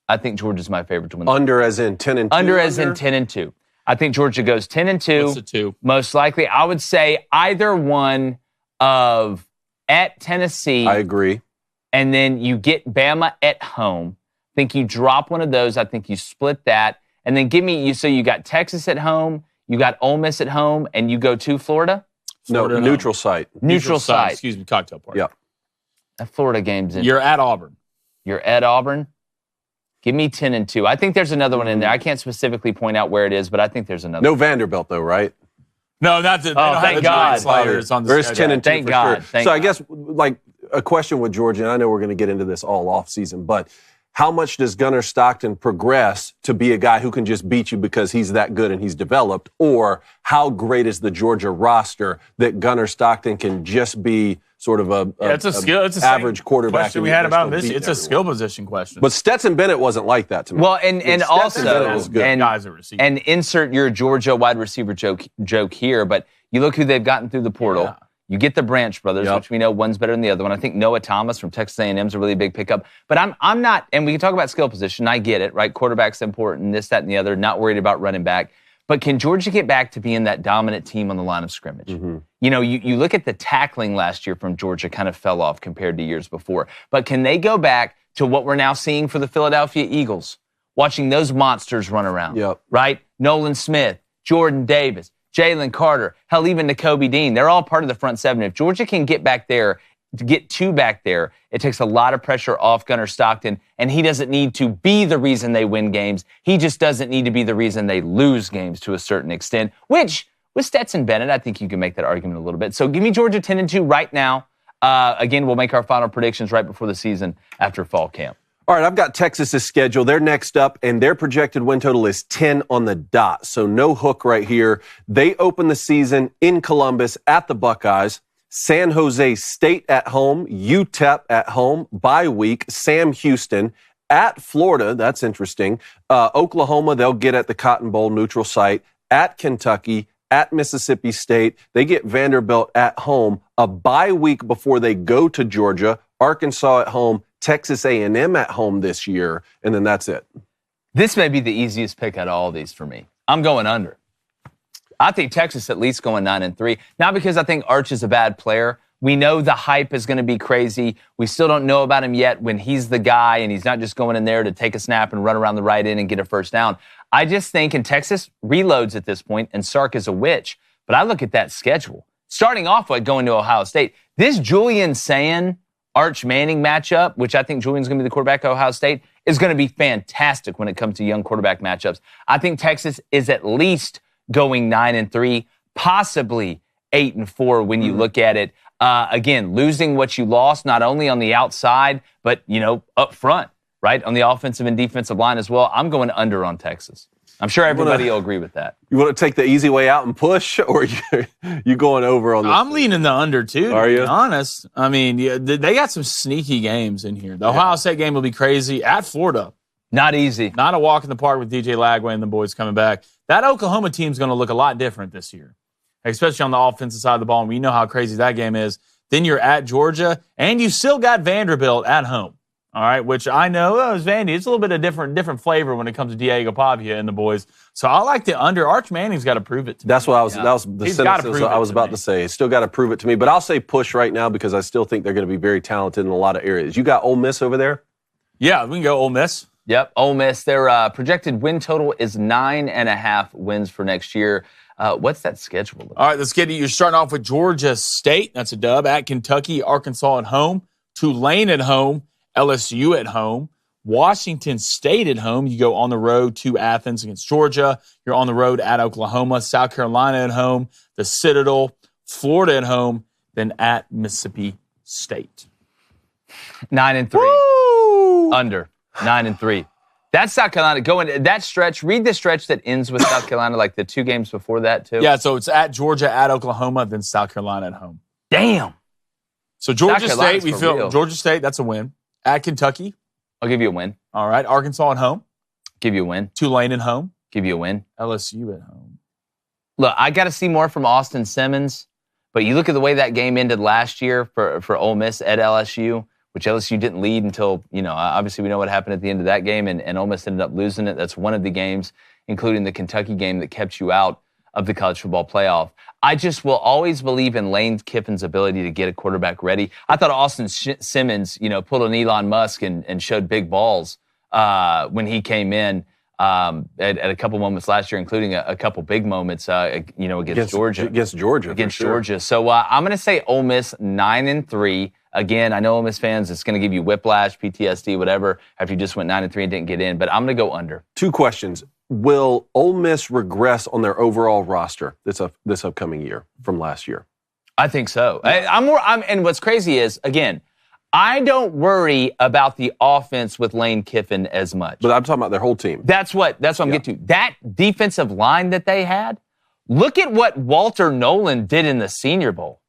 I think Georgia's my favorite to win the whole thing. Under as in 10-2? Under as in 10-2. I think Georgia goes 10-2. What's the 2? Most likely. I would say either one of at Tennessee. I agree. And then you get Bama at home. I think you drop one of those. I think you split that. And then so you got Texas at home, you got Ole Miss at home, and you go to Florida? No, neutral site. Neutral site. Excuse me, cocktail party. Yep. That Florida game's in. You're at Auburn. You're at Auburn? Give me 10-2. I think there's another one in there. I can't specifically point out where it is, but I think there's another. No Vanderbilt, though, right? No, not the. Oh, thank God. Sliders on the There's schedule. 10-2 Thank for God. sure. I guess, like, a question with Georgia, and I know we're going to get into this all off season, but how much does Gunnar Stockton progress to be a guy who can just beat you because he's that good and he's developed? Or how great is the Georgia roster that Gunnar Stockton can just be sort of it's a skill. It's a average quarterback? Question we had about this. It's a skill position question. But Stetson Bennett wasn't like that to me. Well, and also, was good. and insert your Georgia wide receiver joke here, but you look who they've gotten through the portal. Yeah. You get the Branch brothers, which we know one's better than the other one. I think Noah Thomas from Texas A&M is a really big pickup. But I'm not, and we can talk about skill position. I get it, right? Quarterback's important, this, that, and the other. Not worried about running back. But can Georgia get back to being that dominant team on the line of scrimmage? Mm-hmm. You know, you look at the tackling last year from Georgia kind of fell off compared to years before. But can they go back to what we're now seeing for the Philadelphia Eagles? Watching those monsters run around, right? Nolan Smith, Jordan Davis, Jalen Carter, hell, even Nakobe Dean. They're all part of the front seven. If Georgia can get back there, to get 2 back there, it takes a lot of pressure off Gunnar Stockton, and he doesn't need to be the reason they win games. He just doesn't need to be the reason they lose games to a certain extent, which, with Stetson Bennett, I think you can make that argument a little bit. So give me Georgia 10-2 right now. Again, we'll make our final predictions right before the season after fall camp. All right, I've got Texas's schedule. They're next up, and their projected win total is 10 on the dot. So no hook right here. They open the season in Columbus at the Buckeyes. San Jose State at home. UTEP at home. Bye week. Sam Houston at Florida. That's interesting. Oklahoma, they'll get at the Cotton Bowl neutral site. At Kentucky. At Mississippi State. They get Vanderbilt at home. A bye week before they go to Georgia. Arkansas at home. Texas A&M at home this year, and then that's it. This may be the easiest pick out of all these for me. I'm going under. I think Texas at least going 9-3. Not because I think Arch is a bad player. We know the hype is going to be crazy. We still don't know about him yet when he's the guy and he's not just going in there to take a snap and run around the right end and get a first down. I just think, and Texas reloads at this point, and Sark is a witch. But I look at that schedule. Starting off with going to Ohio State. This Julian Sayin, Arch Manning matchup, which I think Julian's going to be the quarterback of Ohio State, is going to be fantastic when it comes to young quarterback matchups. I think Texas is at least going 9-3, possibly 8-4 when you look at it. Again, losing what you lost, not only on the outside, but, up front, right? On the offensive and defensive line as well. I'm going under on Texas. I'm sure everybody will agree with that. You want to take the easy way out and push, or you going over on this? I'm leaning the under, too, to be honest. I mean, they got some sneaky games in here. The Ohio State game will be crazy at Florida. Not easy. Not a walk in the park with DJ Lagway and the boys coming back. That Oklahoma team's going to look a lot different this year, especially on the offensive side of the ball. And we know how crazy that game is. Then you're at Georgia, and you still got Vanderbilt at home. All right, which I know is Vandy. It's a little bit of different flavor when it comes to Diego Pavia and the boys. So I like the under. Arch Manning's got to prove it to me. That's what I was. Yeah. That was the sentence I was about to say. He's still got to prove it to me. But I'll say push right now because I still think they're going to be very talented in a lot of areas. You got Ole Miss over there? Yeah, we can go Ole Miss. Yep, Ole Miss. Their projected win total is 9.5 wins for next year. What's that schedule? All right, let's get it. You're starting off with Georgia State. That's a dub. At Kentucky, Arkansas at home. Tulane at home. LSU at home. Washington State at home. You go on the road to Athens against Georgia. You're on the road at Oklahoma. South Carolina at home. The Citadel. Florida at home. Then at Mississippi State. 9-3. Woo! Under. 9-3. That's South Carolina. Going that stretch. Read the stretch that ends with South Carolina, like the 2 games before that, too. Yeah, so it's at Georgia, at Oklahoma, then South Carolina at home. Damn. So Georgia State, we feel real. Georgia State, that's a win. At Kentucky. I'll give you a win. All right. Arkansas at home. Give you a win. Tulane at home. Give you a win. LSU at home. Look, I got to see more from Austin Simmons, but you look at the way that game ended last year for Ole Miss at LSU, which LSU didn't lead until, obviously we know what happened at the end of that game, and Ole Miss ended up losing it. That's one of the games, including the Kentucky game, that kept you out of the college football playoff. I just will always believe in Lane Kiffin's ability to get a quarterback ready. I thought Austin Simmons, pulled an Elon Musk and showed big balls when he came in at a couple moments last year, including a couple big moments, against Georgia. Against Georgia. So I'm going to say Ole Miss 9-3. Again, I know Ole Miss fans, it's going to give you whiplash, PTSD, whatever, after you just went 9-3 and didn't get in. But I'm going to go under. 2 questions. Will Ole Miss regress on their overall roster this upcoming year from last year? I think so. And what's crazy is, again, I don't worry about the offense with Lane Kiffin as much. But I'm talking about their whole team. That's what I'm getting to. That defensive line that they had, look at what Walter Nolan did in the Senior Bowl.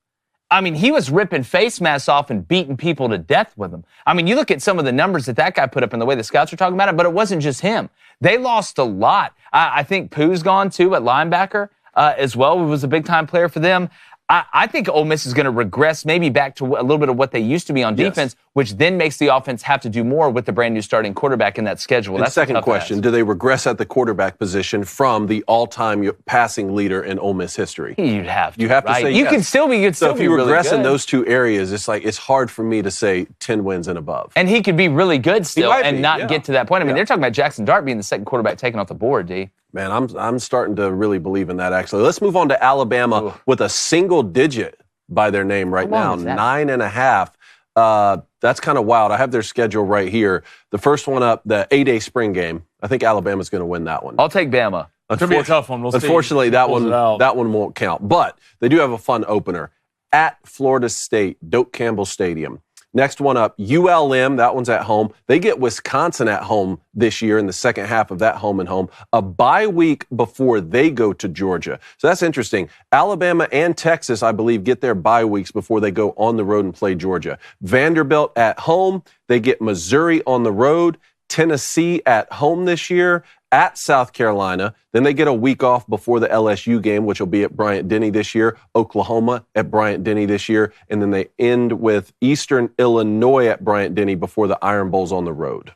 I mean, he was ripping face masks off and beating people to death with them. I mean, you look at some of the numbers that guy put up and the way the scouts are talking about it, but it wasn't just him. They lost a lot. I think Pooh's gone, too, at linebacker as well. He was a big-time player for them. I think Ole Miss is going to regress maybe back to a little bit of what they used to be on defense, which then makes the offense have to do more with the brand-new starting quarterback in that schedule. That's the second question. Do they regress at the quarterback position from the all-time passing leader in Ole Miss history? You'd have to. You have to say yes. You can still be good. So if you regress in those 2 areas, it's hard for me to say 10 wins and above. And he could be really good still and not get to that point. I mean, they're talking about Jackson Dart being the second quarterback taken off the board, D. Man, I'm starting to really believe in that, actually. Let's move on to Alabama with a single digit by their name right now, 9.5. That's kind of wild. I have their schedule right here. The first one up, the 8A spring game. I think Alabama's going to win that one. I'll take Bama. It's going to be a tough one. Unfortunately, that one won't count. But they do have a fun opener at Florida State, Doak Campbell Stadium. Next one up, ULM. That one's at home. They get Wisconsin at home this year in the second half of that home and home. A bye week before they go to Georgia. So that's interesting. Alabama and Texas, I believe, get their bye weeks before they go on the road and play Georgia. Vanderbilt at home. They get Missouri on the road. Tennessee at home this year. At South Carolina. Then they get a week off before the LSU game, which will be at Bryant-Denny this year. Oklahoma at Bryant-Denny this year. And then they end with Eastern Illinois at Bryant-Denny before the Iron Bowl's on the road.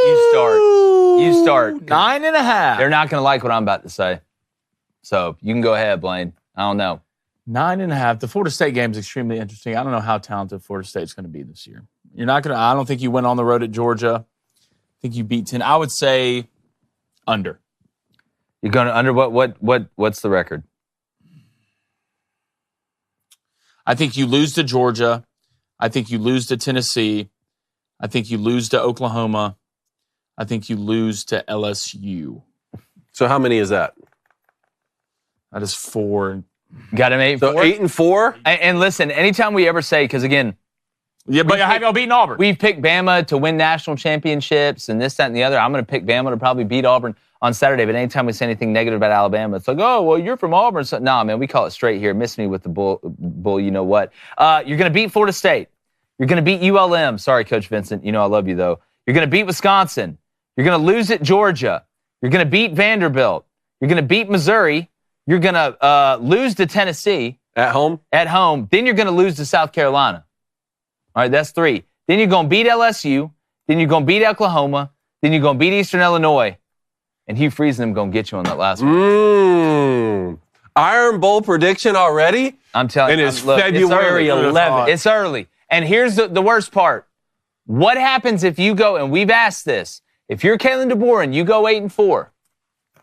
You start. 9.5. They're not going to like what I'm about to say. So you can go ahead, Blaine. I don't know. 9.5. The Florida State game is extremely interesting. I don't know how talented Florida State's going to be this year. I don't think you went on the road at Georgia. I think you beat 10. I would say under. You're going to under what's the record? I think you lose to Georgia. I think you lose to Tennessee. I think you lose to Oklahoma. I think you lose to LSU. So how many is that? That is 4. Got him 8-4. So 8-4? And listen, anytime we ever say, because again, yeah, but have y'all beaten Auburn? We've picked Bama to win national championships and this, that, and the other. I'm going to pick Bama to probably beat Auburn on Saturday. But anytime we say anything negative about Alabama, it's like, oh, well, you're from Auburn. So, nah, man, we call it straight here. Miss me with the bull, you know what. You're going to beat Florida State. You're going to beat ULM. Sorry, Coach Vincent. You know I love you, though. You're going to beat Wisconsin. You're going to lose at Georgia. You're going to beat Vanderbilt. You're going to beat Missouri. You're going to lose to Tennessee. At home? At home. Then you're going to lose to South Carolina. All right, that's 3. Then you're going to beat LSU. Then you're going to beat Oklahoma. Then you're going to beat Eastern Illinois. And Hugh Freeze and them going to get you on that last one. Iron Bowl prediction already? I'm telling you. And it's February 11th. It's early. And here's the worst part. What happens if you go, and we've asked this, if you're Kalen DeBoer and you go 8-4,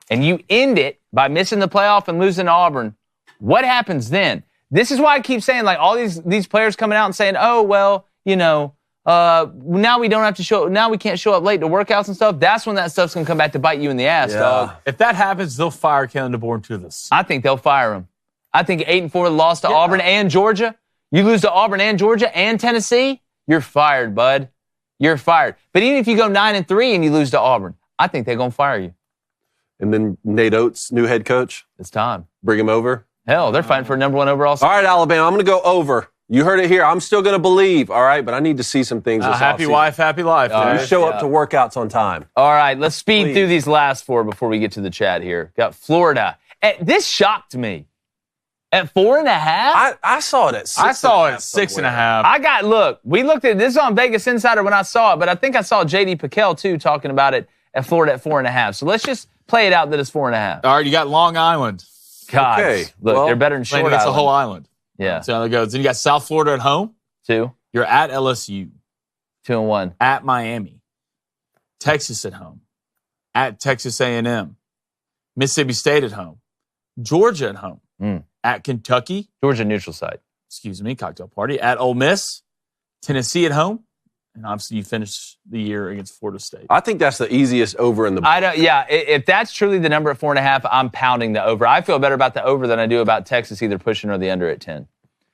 and you end it by missing the playoff and losing to Auburn, what happens then? This is why I keep saying, like, all these players coming out and saying, oh, well, you know, now we don't have to show, now we can't show up late to workouts and stuff. That's when that stuff's going to come back to bite you in the ass, dog. If that happens, they'll fire Kalen DeBoer to this. I think they'll fire him. I think 8-4 loss to Auburn and Georgia. You lose to Auburn and Georgia and Tennessee, you're fired, bud. You're fired. But even if you go 9-3 and you lose to Auburn, I think they're going to fire you. And then Nate Oates, new head coach. It's time. Bring him over. Hell, they're fighting for number 1 overall. All right, Alabama, I'm going to go over. You heard it here. I'm still going to believe, all right? But I need to see some things this happy offseason. wife, happy life. You show up to workouts on time. All right, let's speed through these last 4 before we get to the chat here. Got Florida. This shocked me. At 4.5? I saw it at 6. I saw it at 6.5. We looked at this on Vegas Insider when I saw it, but I think I saw J.D. Pickell, too, talking about it at Florida at 4.5. So let's just play it out that it's 4.5. All right, you got Long Island. God, okay. Look, they're better than Short Island. It's a whole island. Yeah. So it goes. Then you got South Florida at home. 2. You're at LSU. 2-1. At Miami. Texas at home. At Texas A&M. Mississippi State at home. Georgia at home. At Kentucky. Georgia neutral site. Excuse me, cocktail party. At Ole Miss. Tennessee at home. And obviously you finish the year against Florida State. I think that's the easiest over in the book. If that's truly the number at 4.5, I'm pounding the over. I feel better about the over than I do about Texas either pushing or the under at 10.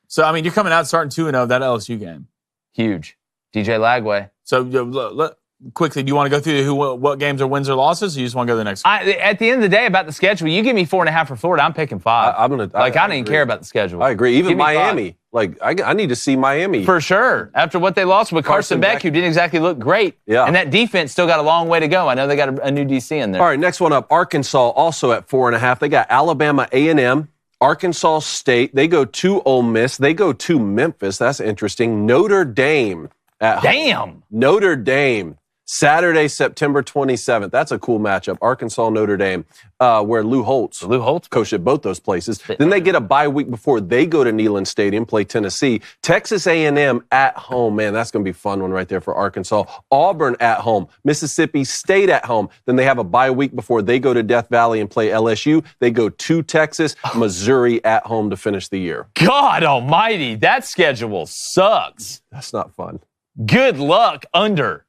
So, I mean, you're coming out starting 2-0 that LSU game. Huge. DJ Lagway. So, quickly, do you want to go through what games are wins or losses, or you just want to go to the next one? At the end of the day, about the schedule, you give me 4.5 for Florida, I'm picking 5. I don't even care about the schedule. I agree. Even Miami. I need to see Miami. For sure. After what they lost with Carson Beck, who didn't exactly look great. Yeah. And that defense still got a long way to go. I know they got a new DC in there. All right, next one up. Arkansas also at 4.5. They got Alabama A&M. Arkansas State. They go to Ole Miss. They go to Memphis. That's interesting. Notre Dame at home. Notre Dame. Saturday, September 27th. That's a cool matchup. Arkansas, Notre Dame, where Lou Holtz coached at both those places. Then they get a bye week before they go to Neyland Stadium, play Tennessee. Texas A&M at home. Man, that's going to be a fun one right there for Arkansas. Auburn at home. Mississippi State at home. Then they have a bye week before they go to Death Valley and play LSU. They go to Texas. Missouri at home to finish the year. God almighty, that schedule sucks. That's not fun. Good luck, under.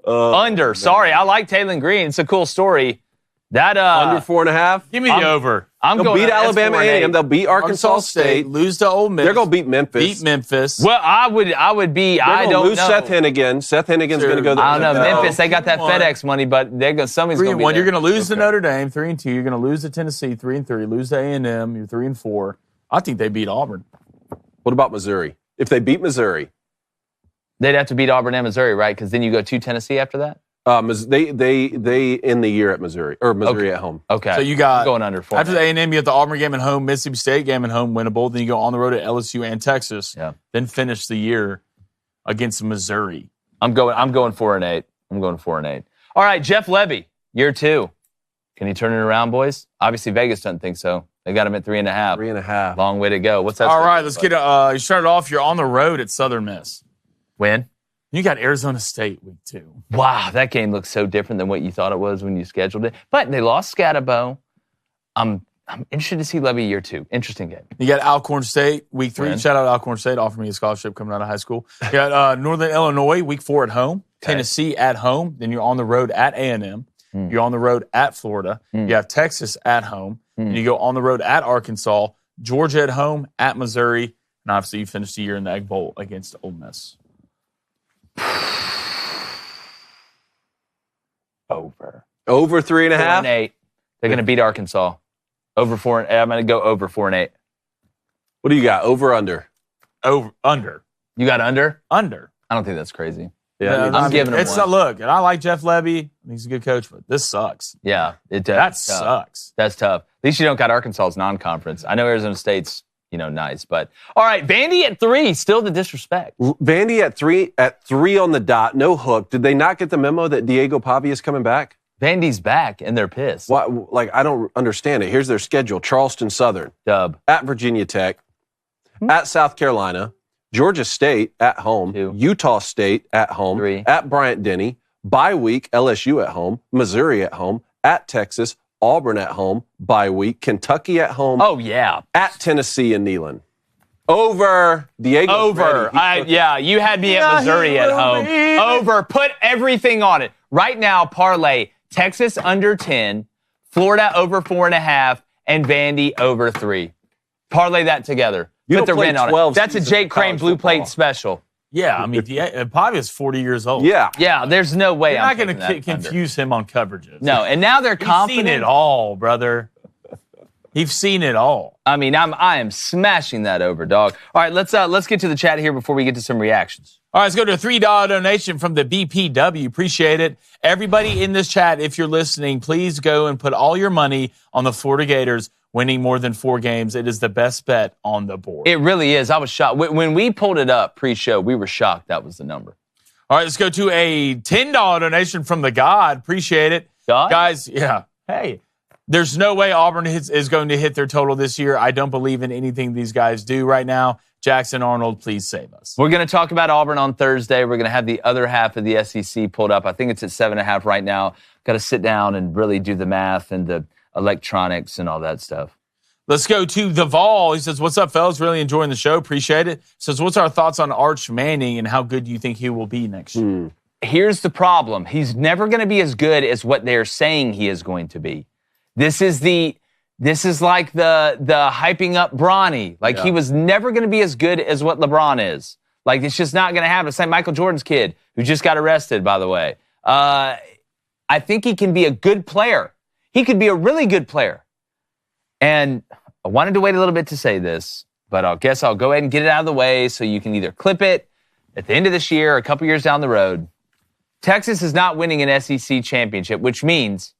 Under. Sorry, I like Taylor Green. It's a cool story. That under 4.5. Give me the over. They'll beat Alabama A&M. They'll beat Arkansas State. Lose to Ole Miss. They're going to beat Memphis. Well, I would be. I don't know. Lose Seth Hennigan. Seth Hennigan's going to go there. I don't know. Memphis. They got that FedEx money, but somebody's going to be 3-1. You're going to lose to Notre Dame. 3-2. You're going to lose to Tennessee. 3-3. Lose to A&M. You're 3-4. I think they beat Auburn. What about Missouri? If they beat Missouri. They'd have to beat Auburn and Missouri, right? Because then you go to Tennessee after that? They end the year at Missouri, or Missouri at home. Okay. So you got, going under 4. After the A&M, you have the Auburn game at home, Mississippi State game at home, winnable. Then you go on the road at LSU and Texas. Yeah. Then finish the year against Missouri. I'm going 4-8. I'm going 4-8. All right, Jeff Levy, year 2. Can he turn it around, boys? Obviously, Vegas doesn't think so. They got him at 3.5. 3.5. Long way to go. What's that? All right, let's get you started off. You're on the road at Southern Miss. Win. You got Arizona State week 2. Wow, that game looks so different than what you thought it was when you scheduled it. But they lost Scatterbo. I'm interested to see Levy year 2. Interesting game. You got Alcorn State week 3. Win. Shout out Alcorn State. Offered me a scholarship coming out of high school. You got Northern Illinois week 4 at home. Okay. Tennessee at home. Then you're on the road at A&M. You're on the road at Florida. You have Texas at home. And you go on the road at Arkansas. Georgia at home, at Missouri. And obviously you finish the year in the Egg Bowl against Ole Miss. Over 3.5? 4-8. They're going to beat Arkansas. Over 4. I'm going to go over 4-8. What do you got? Over, under? Under. You got under? Under. I don't think that's crazy. Yeah, I'm giving him one. Look, and I like Jeff Levy. He's a good coach, but this sucks. Yeah, it does. That sucks. That's tough. At least you don't got Arkansas's non-conference. I know Arizona State's, nice, but all right, Vandy at 3, still the disrespect. Vandy at 3 on the dot, no hook. Did they not get the memo that Diego Pavia is coming back? Vandy's back, and they're pissed. Why, I don't understand it. Here's their schedule. Charleston Southern. Dub. At Virginia Tech. At South Carolina. Georgia State at home. 2. Utah State at home. 3. At Bryant-Denny. Bye week, LSU at home. Missouri at home. At Texas. Auburn at home. Bye week. Kentucky at home. Oh, yeah. At Tennessee and Neyland. Over. Diego. Over. You had me at Missouri at home. Over. Put everything on it. Right now, parlay Texas under 10, Florida over 4.5, and Vandy over 3. Parlay that together. Put the win on it. That's a Jake Crain blue plate special. Yeah, I mean, Pavia's 40 years old. Yeah. Yeah, there's no way You're I'm not going to confuse him on coverages. No, and now they're confident. He's seen it all, brother. He's seen it all. I mean, I am smashing that over, dog. All right, let's get to the chat here before we get to some reactions. All right, let's go to a $3 donation from the BPW. Appreciate it. Everybody in this chat, if you're listening, please go and put all your money on the Florida Gators winning more than 4 games. It is the best bet on the board. It really is. I was shocked. When we pulled it up pre-show, we were shocked that was the number. All right, let's go to a $10 donation from the God. Appreciate it. God? Guys, yeah. Hey, there's no way Auburn is going to hit their total this year. I don't believe in anything these guys do right now. Jackson Arnold, please save us. We're going to talk about Auburn on Thursday. We're going to have the other half of the SEC pulled up. I think it's at 7.5 right now. Got to sit down and really do the math and the electronics and all that stuff. Let's go to the Vol. He says, what's up, fellas? Really enjoying the show. Appreciate it. Says, what's our thoughts on Arch Manning and how good do you think he will be next year? Here's the problem. He's never going to be as good as what they're saying he is going to be. This is like the hyping up Bronny. Like, he was never going to be as good as what LeBron is. Like, it's just not going to happen. It's like Michael Jordan's kid, who just got arrested, by the way. I think he can be a good player. He could be a really good player. And I wanted to wait a little bit to say this, but I guess I'll go ahead and get it out of the way so you can either clip it at the end of this year or a couple years down the road. Texas is not winning an SEC championship, which means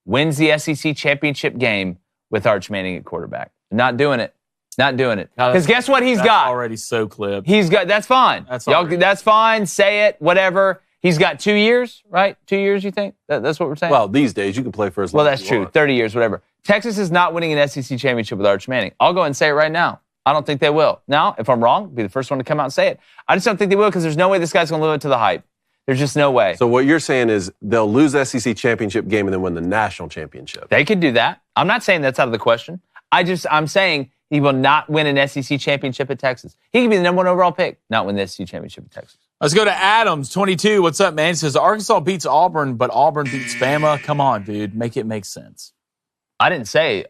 wins the SEC championship game with Arch Manning at quarterback. Not doing it. Not doing it. Because guess what he's got? Already so clipped. He's got. That's fine. That's fine. Say it. Whatever. He's got 2 years, right? 2 years, you think? That's what we're saying? Well, these days you can play for as long as you want. Well, that's true. 30 years, whatever. Texas is not winning an SEC championship with Arch Manning. I'll go and say it right now. I don't think they will. Now, if I'm wrong, I'll be the first one to come out and say it. I just don't think they will because there's no way this guy's going to live up to the hype. There's just no way. So what you're saying is they'll lose the SEC championship game and then win the national championship. They could do that. I'm not saying that's out of the question. I'm saying he will not win an SEC championship at Texas. He could be the number 1 overall pick, not win the SEC championship at Texas. Let's go to Adams, 22. What's up, man? He says, Arkansas beats Auburn, but Auburn beats Bama. Come on, dude. Make it make sense. I didn't say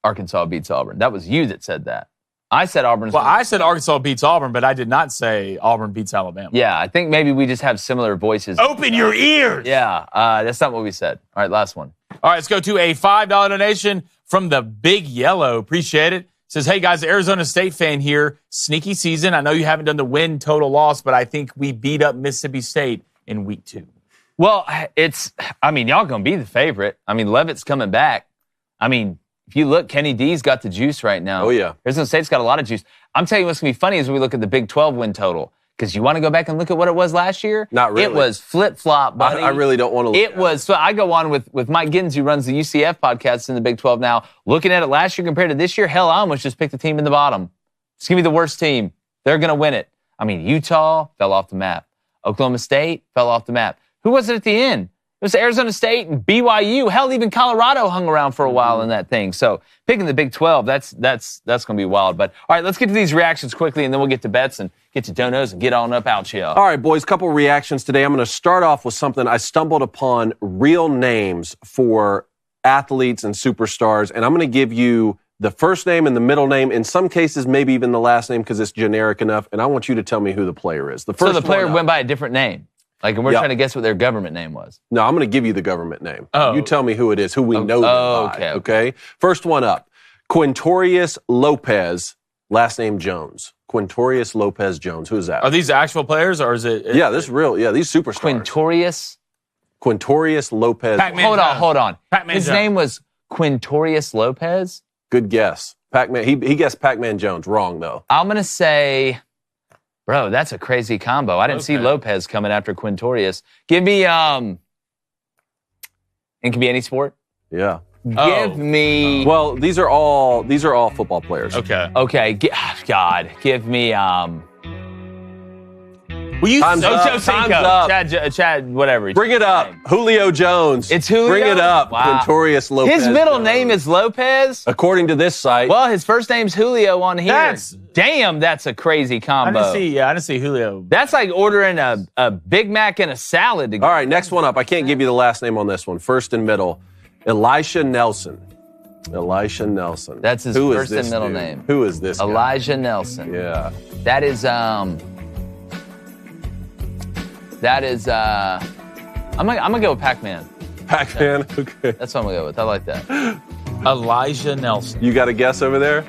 Arkansas beats Auburn. That was you that said that. I said Auburn's. Well, I said Arkansas beats Auburn, but I did not say Auburn beats Alabama. Yeah, I think maybe we just have similar voices. Open your ears! Yeah, that's not what we said. All right, last one. All right, let's go to a $5 donation from the Big Yellow. Appreciate it. Says, hey, guys, Arizona State fan here. Sneaky season. I know you haven't done the win total loss, but I think we beat up Mississippi State in week 2. Well, y'all going to be the favorite. I mean, Levitt's coming back. I mean, if you look, Kenny D's got the juice right now. Oh, yeah. Arizona State's got a lot of juice. I'm telling you what's going to be funny is when we look at the Big 12 win total. Because you want to go back and look at what it was last year? Not really. It was flip-flop, buddy. I really don't want to look at it. So I go on with Mike Giddens, who runs the UCF podcast in the Big 12 now. Looking at it last year compared to this year, hell, I almost just picked the team in the bottom. Just give me the worst team. They're going to win it. I mean, Utah fell off the map. Oklahoma State fell off the map. Who was it at the end? It was Arizona State and BYU. Hell, even Colorado hung around for a while in that thing. So picking the Big 12, that's going to be wild. But all right, let's get to these reactions quickly, and then we'll get to bets and get to donos and get on up out here. All right, boys, couple reactions today. I'm going to start off with something. I stumbled upon real names for athletes and superstars, and I'm going to give you the first name and the middle name. In some cases, maybe even the last name because it's generic enough, and I want you to tell me who the player is. The first so the player went by a different name. Like, and we're trying to guess what their government name was. No, I'm going to give you the government name. Oh. You tell me who it is, who we know them by. Okay. First one up. Quintorius Lopez, last name Jones. Quintorius Lopez Jones. Who is that? Are these actual players or is it? Yeah, this is real. Yeah, these Quintorius superstars. Quintorius Lopez. Hold on. Pac-Man His Jones. name was Quintorius Lopez? Good guess. Pac-Man. He guessed Pac-Man Jones. Wrong, though. I'm going to say, bro, that's a crazy combo. I didn't see Lopez coming after Quintorius. Give me, and it can be any sport? Yeah. Give me. Well, these are all football players. Okay. God. Give me, Will you Time's up. Time's up. Chad, whatever. Bring it up. Julio Jones. It's Julio? Bring it up. Wow. Quintorius Lopez. His middle Jones. name is Lopez? According to this site. Well, his first name's Julio on here. Damn, that's a crazy I combo. didn't see Julio. That's like ordering a Big Mac and a salad together. All right, next one up. I can't give you the last name on this one. First and middle. Elisha Nelson. Elisha Nelson. That's his Who is first this and middle dude? name. Who is this guy? Elijah Nelson. Yeah. That is I'm gonna go with Pac-Man. Pac-Man? Okay. That's what I'm gonna go with. I like that. Elijah Nelson. You got a guess over there?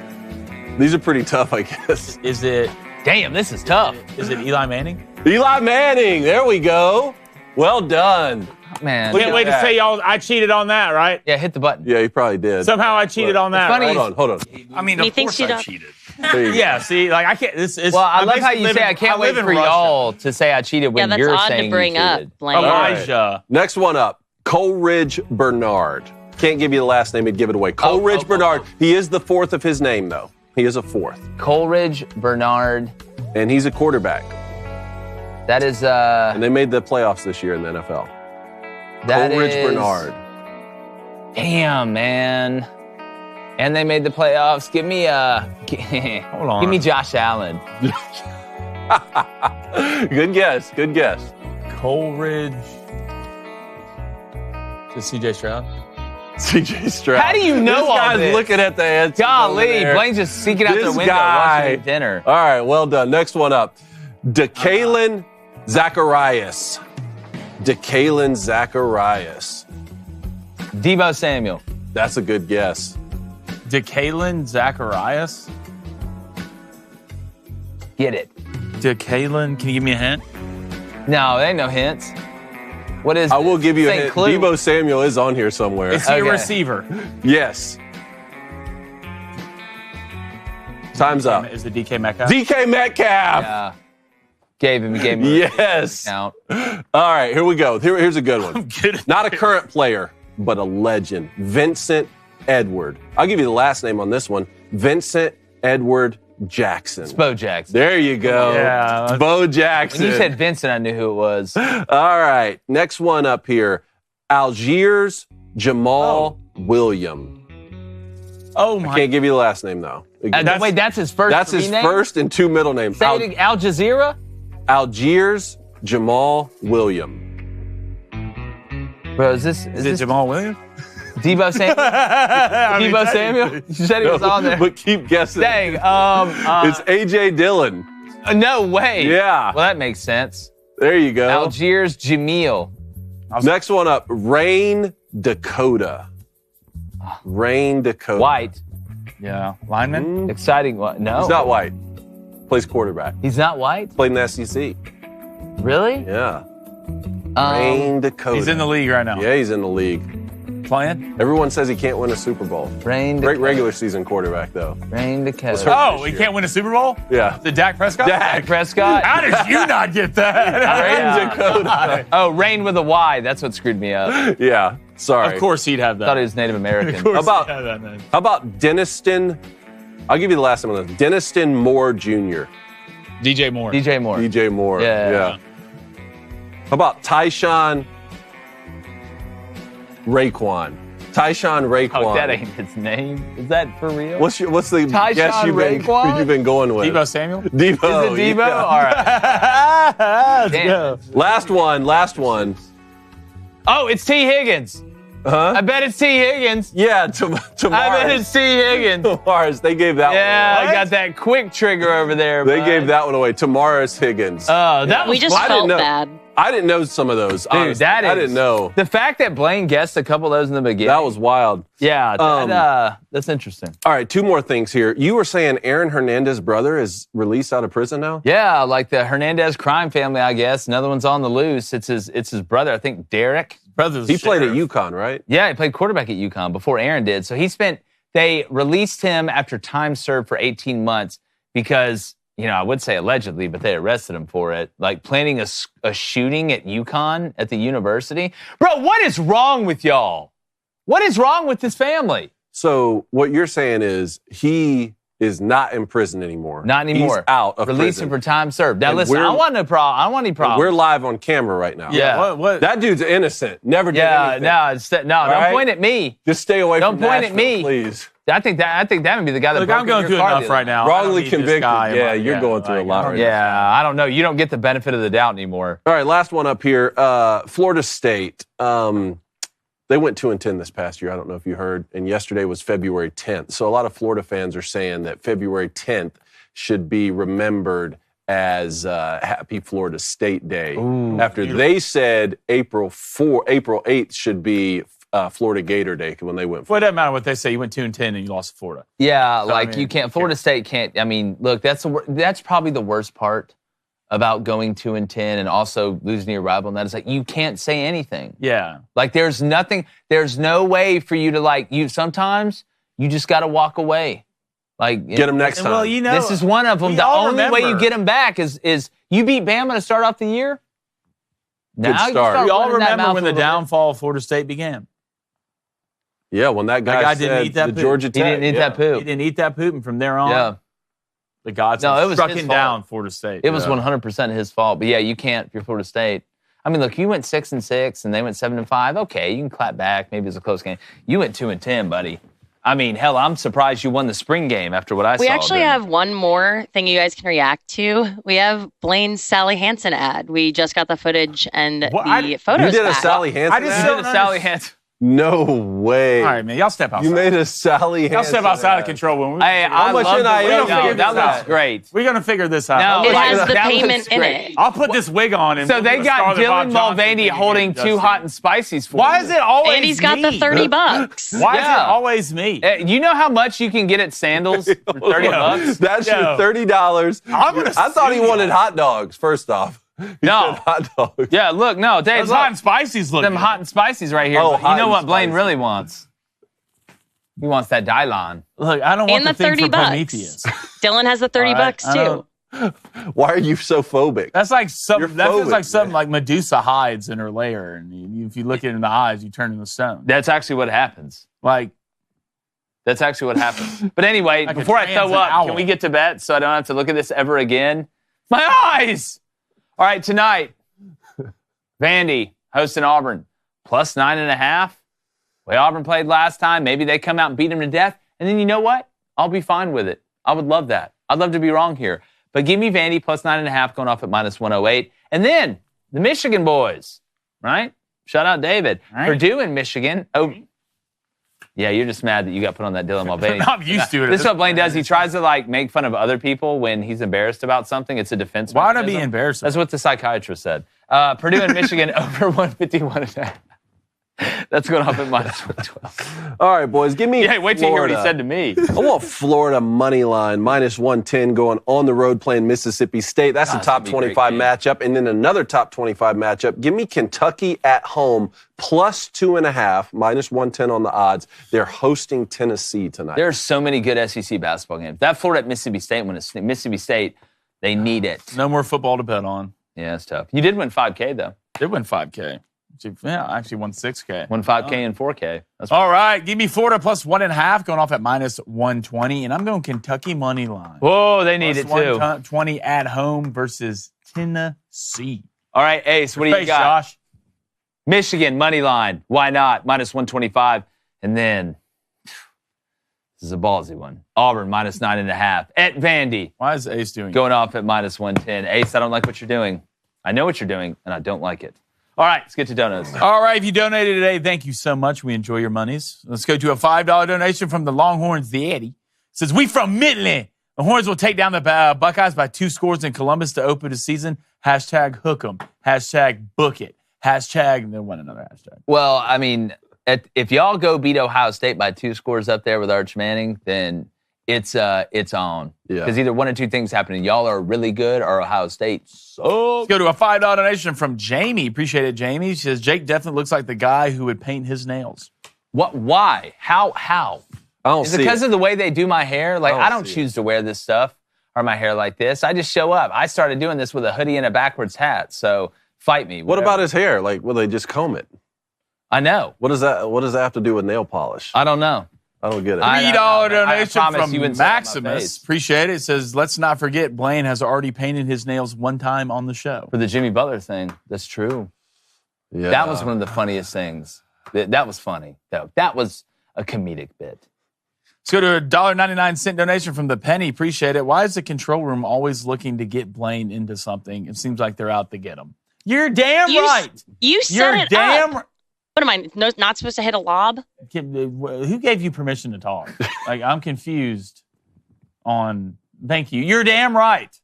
These are pretty tough, I guess. Is it Damn, this is tough. Eli Manning? Eli Manning. There we go. Well done. Man. Can't wait to say I cheated on that, right? Yeah, hit the button. Yeah, he probably did. Somehow I cheated on that. funny- Right? Hold on. I mean, He of thinks course you I don't- cheated. There you go. Yeah, see, like I can't. This is. Well, I I'm love how basically you say I can't wait live in for Russia. y'all to say I cheated when Yeah, that's you're odd saying to bring you up, cheated. Blain. Elijah. Next one up. Coleridge Bernard. Can't give you the last name, he'd give it away. Coleridge Bernard. He is the fourth of his name, though. He is a fourth. Coleridge Bernard. And he's a quarterback. That is And they made the playoffs this year in the NFL. that Coleridge is- Bernard. Damn, man. And they made the playoffs. Give me Hold on. Give me Josh Allen. Good guess. Good guess. Coleridge. Is it CJ Stroud? CJ Stroud. How do you know this all guy's this? looking at the answers. over Golly, there. Blaine's just seeking out This the window guy. watching dinner. All right, well done. Next one up. DeKalen Zacharias. DeKalen Zacharias. Deebo Samuel. That's a good guess. DeKalen Zacharias? Get it. DeKalen, can you give me a hint? No, there ain't no hints. What is I will give you a St. hint. Clue. Deebo Samuel is on here somewhere. Is he a Okay. receiver? Yes. Time's up. Is it DK Metcalf? DK Metcalf. Yeah. Gave him Yes. count. All right, here we go. Here's a good one. Good. Not a current player, but a legend. Vincent Edward. I'll give you the last name on this one. Vincent Edward Jackson. Bo Jackson. There you go. Yeah. It's Bo Jackson. When you said Vincent, I knew who it was. All right, next one up here. Algiers Jamal William. Oh, I my. can't give you the last name, though. Wait, that's his first That's his name? first and two middle names. Say it again. Al Jazeera? Algiers Jamal William. Bro, is this Is it Jamal Williams? Deebo Samuel? Deebo Samuel? You said he was on there. But keep guessing. Dang. It's A.J. Dillon. No way. Yeah. Well, that makes sense. There you go. Algiers Jamil. Next one up, Rain Dakota. Rain Dakota. White. Yeah. Lineman? Exciting one. No. He's not white. Plays quarterback. He's not white? Played in the SEC. Really? Yeah. Rain Dakota. He's in the league right now. Yeah, he's in the league. Playing playing? Everyone says he can't win a Super Bowl. Rain Great regular season quarterback, though. Rain to Kevin. Oh, he can't win a Super Bowl? Yeah. The Dak Prescott? Dak Prescott. How did you not get that? Rain Dakota. Oh, Rain with a Y. That's what screwed me up. Yeah. Sorry. Of course he'd have that. I thought he was Native American. Of course How he'd have that name. about Denniston? I'll give you the last one. Denniston Moore Jr. DJ Moore. DJ Moore. DJ Moore. Yeah. How about Tyshawn Raekwon? Tyshawn Raekwon. Oh, that ain't his name. Is that for real? What's the Tyshawn guess Raekwon? you've been going with? Debo Samuel? Debo. Is it Debo? Yeah. All right. Let's Damn. go. Last one. Oh, it's T. Higgins. Huh? I bet it's T. Higgins. Yeah, I bet tomorrow. it's T. Higgins. Tomorrow's. They gave that Yeah, one I away. got that quick trigger over there. They bud. gave that one away. Tomorrow's Higgins. Oh, that We was just I didn't felt know. bad. I didn't know some of those. Dude, honestly. that is. I didn't know. The fact that Blain guessed a couple of those in the beginning. That was wild. Yeah, that's interesting. All right, two more things here. You were saying Aaron Hernandez's brother is released out of prison now? Yeah, like the Hernandez crime family, I guess. Another one's on the loose. It's his brother, I think, Derek. Brothers He played at sheriff. UConn, right? Yeah, he played quarterback at UConn before Aaron did. So they released him after time served for 18 months because, I would say allegedly, but they arrested him for it. Like planning a shooting at UConn at the university. Bro, what is wrong with y'all? What is wrong with this family? So what you're saying is he is not in prison anymore. Not anymore. He's out of Release prison. him for time served. Now And listen, I we're- don't want no problem. I don't want any problems. We're live on camera right now. Yeah. What? That dude's innocent. Never did Yeah, anything. no, don't right? point at me. Just stay away Don't from point at Nashville, me. please. I think that would be the guy that Look, broke I'm going in through your car enough the other right night. now. I Wrongly don't need this convicted. guy in Yeah, my- you're going through a lot right now. Yeah, I don't know. You don't get the benefit of the doubt anymore. All right, last one up here. Florida State. They went 2-10 this past year. I don't know if you heard. And yesterday was February 10th. So a lot of Florida fans are saying that February 10th should be remembered as Happy Florida State Day. After they said April 8th should be Florida Gator Day when they went. Well, it doesn't matter what they say. You went 2-10 and you lost to Florida. Yeah, So, like I mean, you can't. Florida State can't. I mean, look, that's probably the worst part about going 2-10 and also losing your rival. And that is like you can't say anything. Yeah. Like there's nothing. There's no way for you to like you. Sometimes you just got to walk away. Like Get them next time. Well, you know, this is one of them. we The all only way you remember. get them back is you beat Bama to start off the year. Now you start. We all running that remember mouth when a the little bit. downfall of Florida State began. Yeah, when that guy, guy didn't said eat that the poop. Georgia He Tech. didn't eat that He poop. didn't eat that poop, and from there on, Yeah. the gods No, it was struck his him fault. down, Florida State. It was Yeah. 100% his fault. But yeah, you can't if you're Florida State. I mean, look, you went 6-6 and they went 7-5. Okay, you can clap back. Maybe it's a close game. You went 2-10, buddy. I mean, hell, I'm surprised you won the spring game after what I saw. We actually during- have one more thing you guys can react to. We have Blain's Sally Hansen ad. We just got the footage and What? the photos You did a back. Sally Hansen I just ad? You did a Sally Hansen. No way. All right, man. Y'all step outside. You made a Sally Hansen Y'all step outside of ad. control. When we, Hey, I much love NIL the do you no, figure that this looks out? great. we're going to figure this out. No, It like, has the that looks payment in great. it. I'll put this wig on. And So we'll they do a got Scarlett Dylan Bob Johnson Mulvaney thing holding again, two Dusty. hot and spices for Why you. is it always And he's got me? the $30. Why is it Yeah. always me? You know how much you can get at Sandals for $30? That's your Yo. $30. I'm gonna I thought he sue wanted you. hot dogs, first off. He No. said hot dogs. Yeah, look, no, Dave, Those hot and spices look them good. hot and spices right here. Oh, But hot you know and what Blain spicy. really wants? He wants that Dylon. Look, I don't want And the the thing $30. for Prometheus. Dylan has the $30 All right, I too. don't- Why are you so phobic? That's like You're something. That feels phobic, like something man. like Medusa hides in her lair, and if you look it in the eyes, you turn into stone. That's actually what happens. Like That's actually what happens. But anyway, Like a before I trans throw up, owl. can we get to bed so I don't have to look at this ever again? My eyes! All right, tonight, Vandy hosting Auburn, plus 9.5. Way Auburn played last time. Maybe they come out and beat them to death. And then you know what? I'll be fine with it. I would love that. I'd love to be wrong here. But give me Vandy plus 9.5 going off at minus 108. And then the Michigan boys, right? Shout out David. Right. Purdue and Michigan. Oh, yeah, you're just mad that you got put on that Dylan Mulvaney. I'm used to it. This is what Blain does. He tries to like make fun of other people when he's embarrassed about something. It's a defense. Why would I be mechanism. embarrassed? That's what the psychiatrist said. Purdue and Michigan over 151.5. That's going off at minus 112. All right, boys, give me Yeah, wait till you hear what he Florida. said to me. I want Florida money line, minus 110, going on the road playing Mississippi State. That's a top 25 matchup. And then another top 25 matchup. Give me Kentucky at home, plus 2.5, minus 110 on the odds. They're hosting Tennessee tonight. There are so many good SEC basketball games. That Florida at Mississippi State, when it's Mississippi State, they need it. No more football to bet on. Yeah, it's tough. You did win 5K, though. Did win 5K. Yeah, I actually won 6K. Won 5K and 4K. That's all right, give me Florida plus 1.5, going off at minus 120, and I'm going Kentucky money line. Whoa, they need plus it too. 120 at home versus Tennessee. All right, Ace, what do you got? Josh? Michigan money line. Why not? Minus 125. And then, this is a ballsy one. Auburn minus 9.5 at Vandy. Why is Ace doing going off at minus 110? Ace, I don't like what you're doing. I know what you're doing, and I don't like it. All right, let's get to donuts. All right, if you donated today, thank you so much. We enjoy your monies. Let's go to a $5 donation from the Longhorns, the Eddie. It says, we from Midland. The Horns will take down the Buckeyes by 2 scores in Columbus to open the season. Hashtag hook 'em. Hashtag book it. Hashtag, and then one another hashtag. Well, I mean, if y'all go beat Ohio State by 2 scores up there with Arch Manning, then it's on. Because either one or two things happening. Y'all are really good or Ohio State sucks. Let's go to a $5 donation from Jamie. Appreciate it, Jamie. She says, Jake definitely looks like the guy who would paint his nails. What? Why? How? I don't Is it because of the way they do my hair? Like, I don't choose it. to wear this stuff or my hair like this. I just show up. I started doing this with a hoodie and a backwards hat, so fight me. What about his hair? Like, will they just comb it? I know. What does that have to do with nail polish? I don't know. I don't get it. $3 donation from you Maximus. Appreciate it. It says, let's not forget, Blain has already painted his nails one time on the show. For the Jimmy Butler thing. That's true. Yeah. That was one of the funniest things. That was funny. That was a comedic bit. Let's go to a $1.99 donation from the Penny. Appreciate it. Why is the control room always looking to get Blain into something? It seems like they're out to get him. You're damn right. You set You're it damn up. What am I, not supposed to hit a lob? Who gave you permission to talk? Like, I'm confused on, thank you. You're damn right.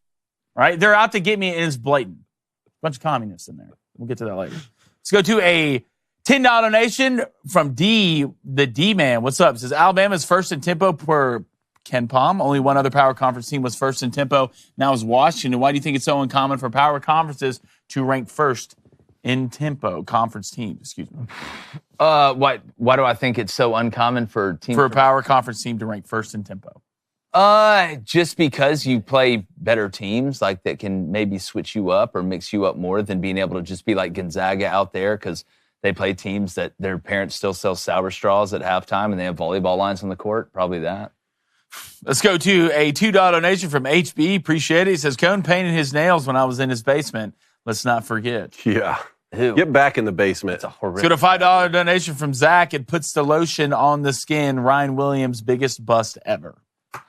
Right? They're out to get me, and it's blatant. Bunch of communists in there. We'll get to that later. Let's go to a $10 donation from D, the D-Man. What's up? It says, Alabama's first in tempo per Ken Palm. Only one other power conference team was first in tempo. Now is Washington. Why do you think it's so uncommon for power conferences to rank first in tempo conference teams? Excuse me. Why do I think it's so uncommon for teams? For a power conference team to rank first in tempo? Just because you play better teams, like that can maybe switch you up or mix you up more than being able to just be like Gonzaga out there because they play teams that their parents still sell sour straws at halftime and they have volleyball lines on the court. Probably that. Let's go to a $2 donation from HB. Appreciate it. He says, Cone painted his nails when I was in his basement. Let's not forget. Yeah. Ew. Get back in the basement. It's a horrific. Let's go to a $5 donation from Zach. It puts the lotion on the skin. Ryan Williams' biggest bust ever.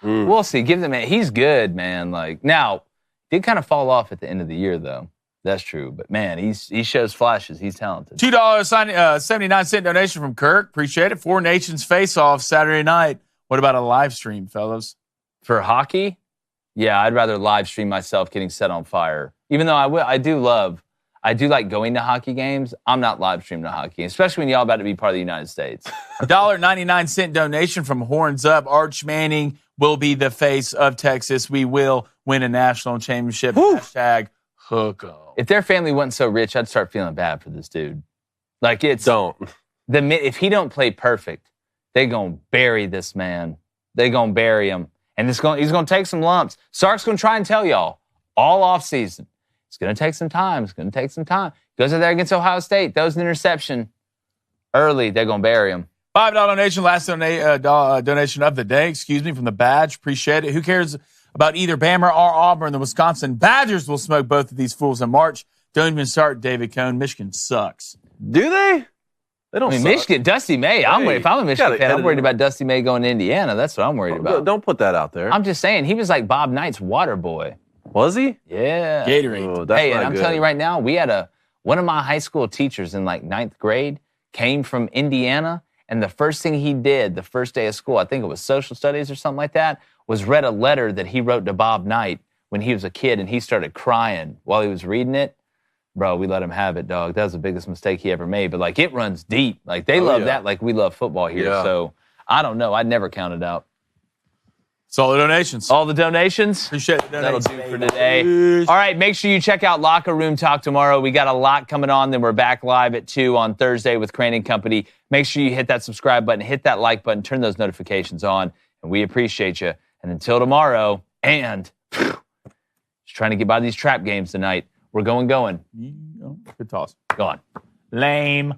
We'll see. Give them. He's good, man. Like now, did kind of fall off at the end of the year, though. That's true. But man, he shows flashes. He's talented. $2.79 donation from Kirk. Appreciate it. 4 Nations face-off Saturday night. What about a live stream, fellas? For hockey, yeah, I'd rather live stream myself getting set on fire. Even though I do like going to hockey games. I'm not live streaming a hockey, especially when y'all about to be part of the United States. $1.99 donation from Horns Up. Arch Manning will be the face of Texas. We will win a national championship. Hashtag hook 'em. If their family wasn't so rich, I'd start feeling bad for this dude. Like if he don't play perfect, they gonna bury this man. They gonna bury him, and he's gonna take some lumps. Sark's gonna try and tell y'all all off season. It's going to take some time. Goes in there against Ohio State. Throws an interception early. They're going to bury him. $5 donation. Last donation of the day, from the Badge. Appreciate it. Who cares about either Bama or Auburn? The Wisconsin Badgers will smoke both of these fools in March. Don't even start, David Cone. Michigan sucks. Do they? They don't suck. Michigan, Dusty May. If I'm a Michigan fan, I'm worried about Dusty May going to Indiana. That's what I'm worried about. Don't put that out there. I'm just saying, he was like Bob Knight's water boy. Was he? Yeah. Gatorade. Hey, and I'm telling you right now, we had one of my high school teachers in like 9th grade came from Indiana, and the first thing he did the first day of school, I think it was social studies or something like that, was read a letter that he wrote to Bob Knight when he was a kid, and he started crying while he was reading it. Bro, we let him have it, dog. That was the biggest mistake he ever made. But, like, it runs deep. Like, they love that like we love football here. Yeah. So, I don't know. I'd never count it out. It's all the donations. All the donations? Appreciate the donations. That'll do for today. All right, make sure you check out Locker Room Talk tomorrow. We got a lot coming on. Then we're back live at 2 on Thursday with Crain and Company. Make sure you hit that subscribe button, hit that like button, turn those notifications on, and we appreciate you. And until tomorrow, and just trying to get by these trap games tonight, we're going. Good toss. Go on. Lame.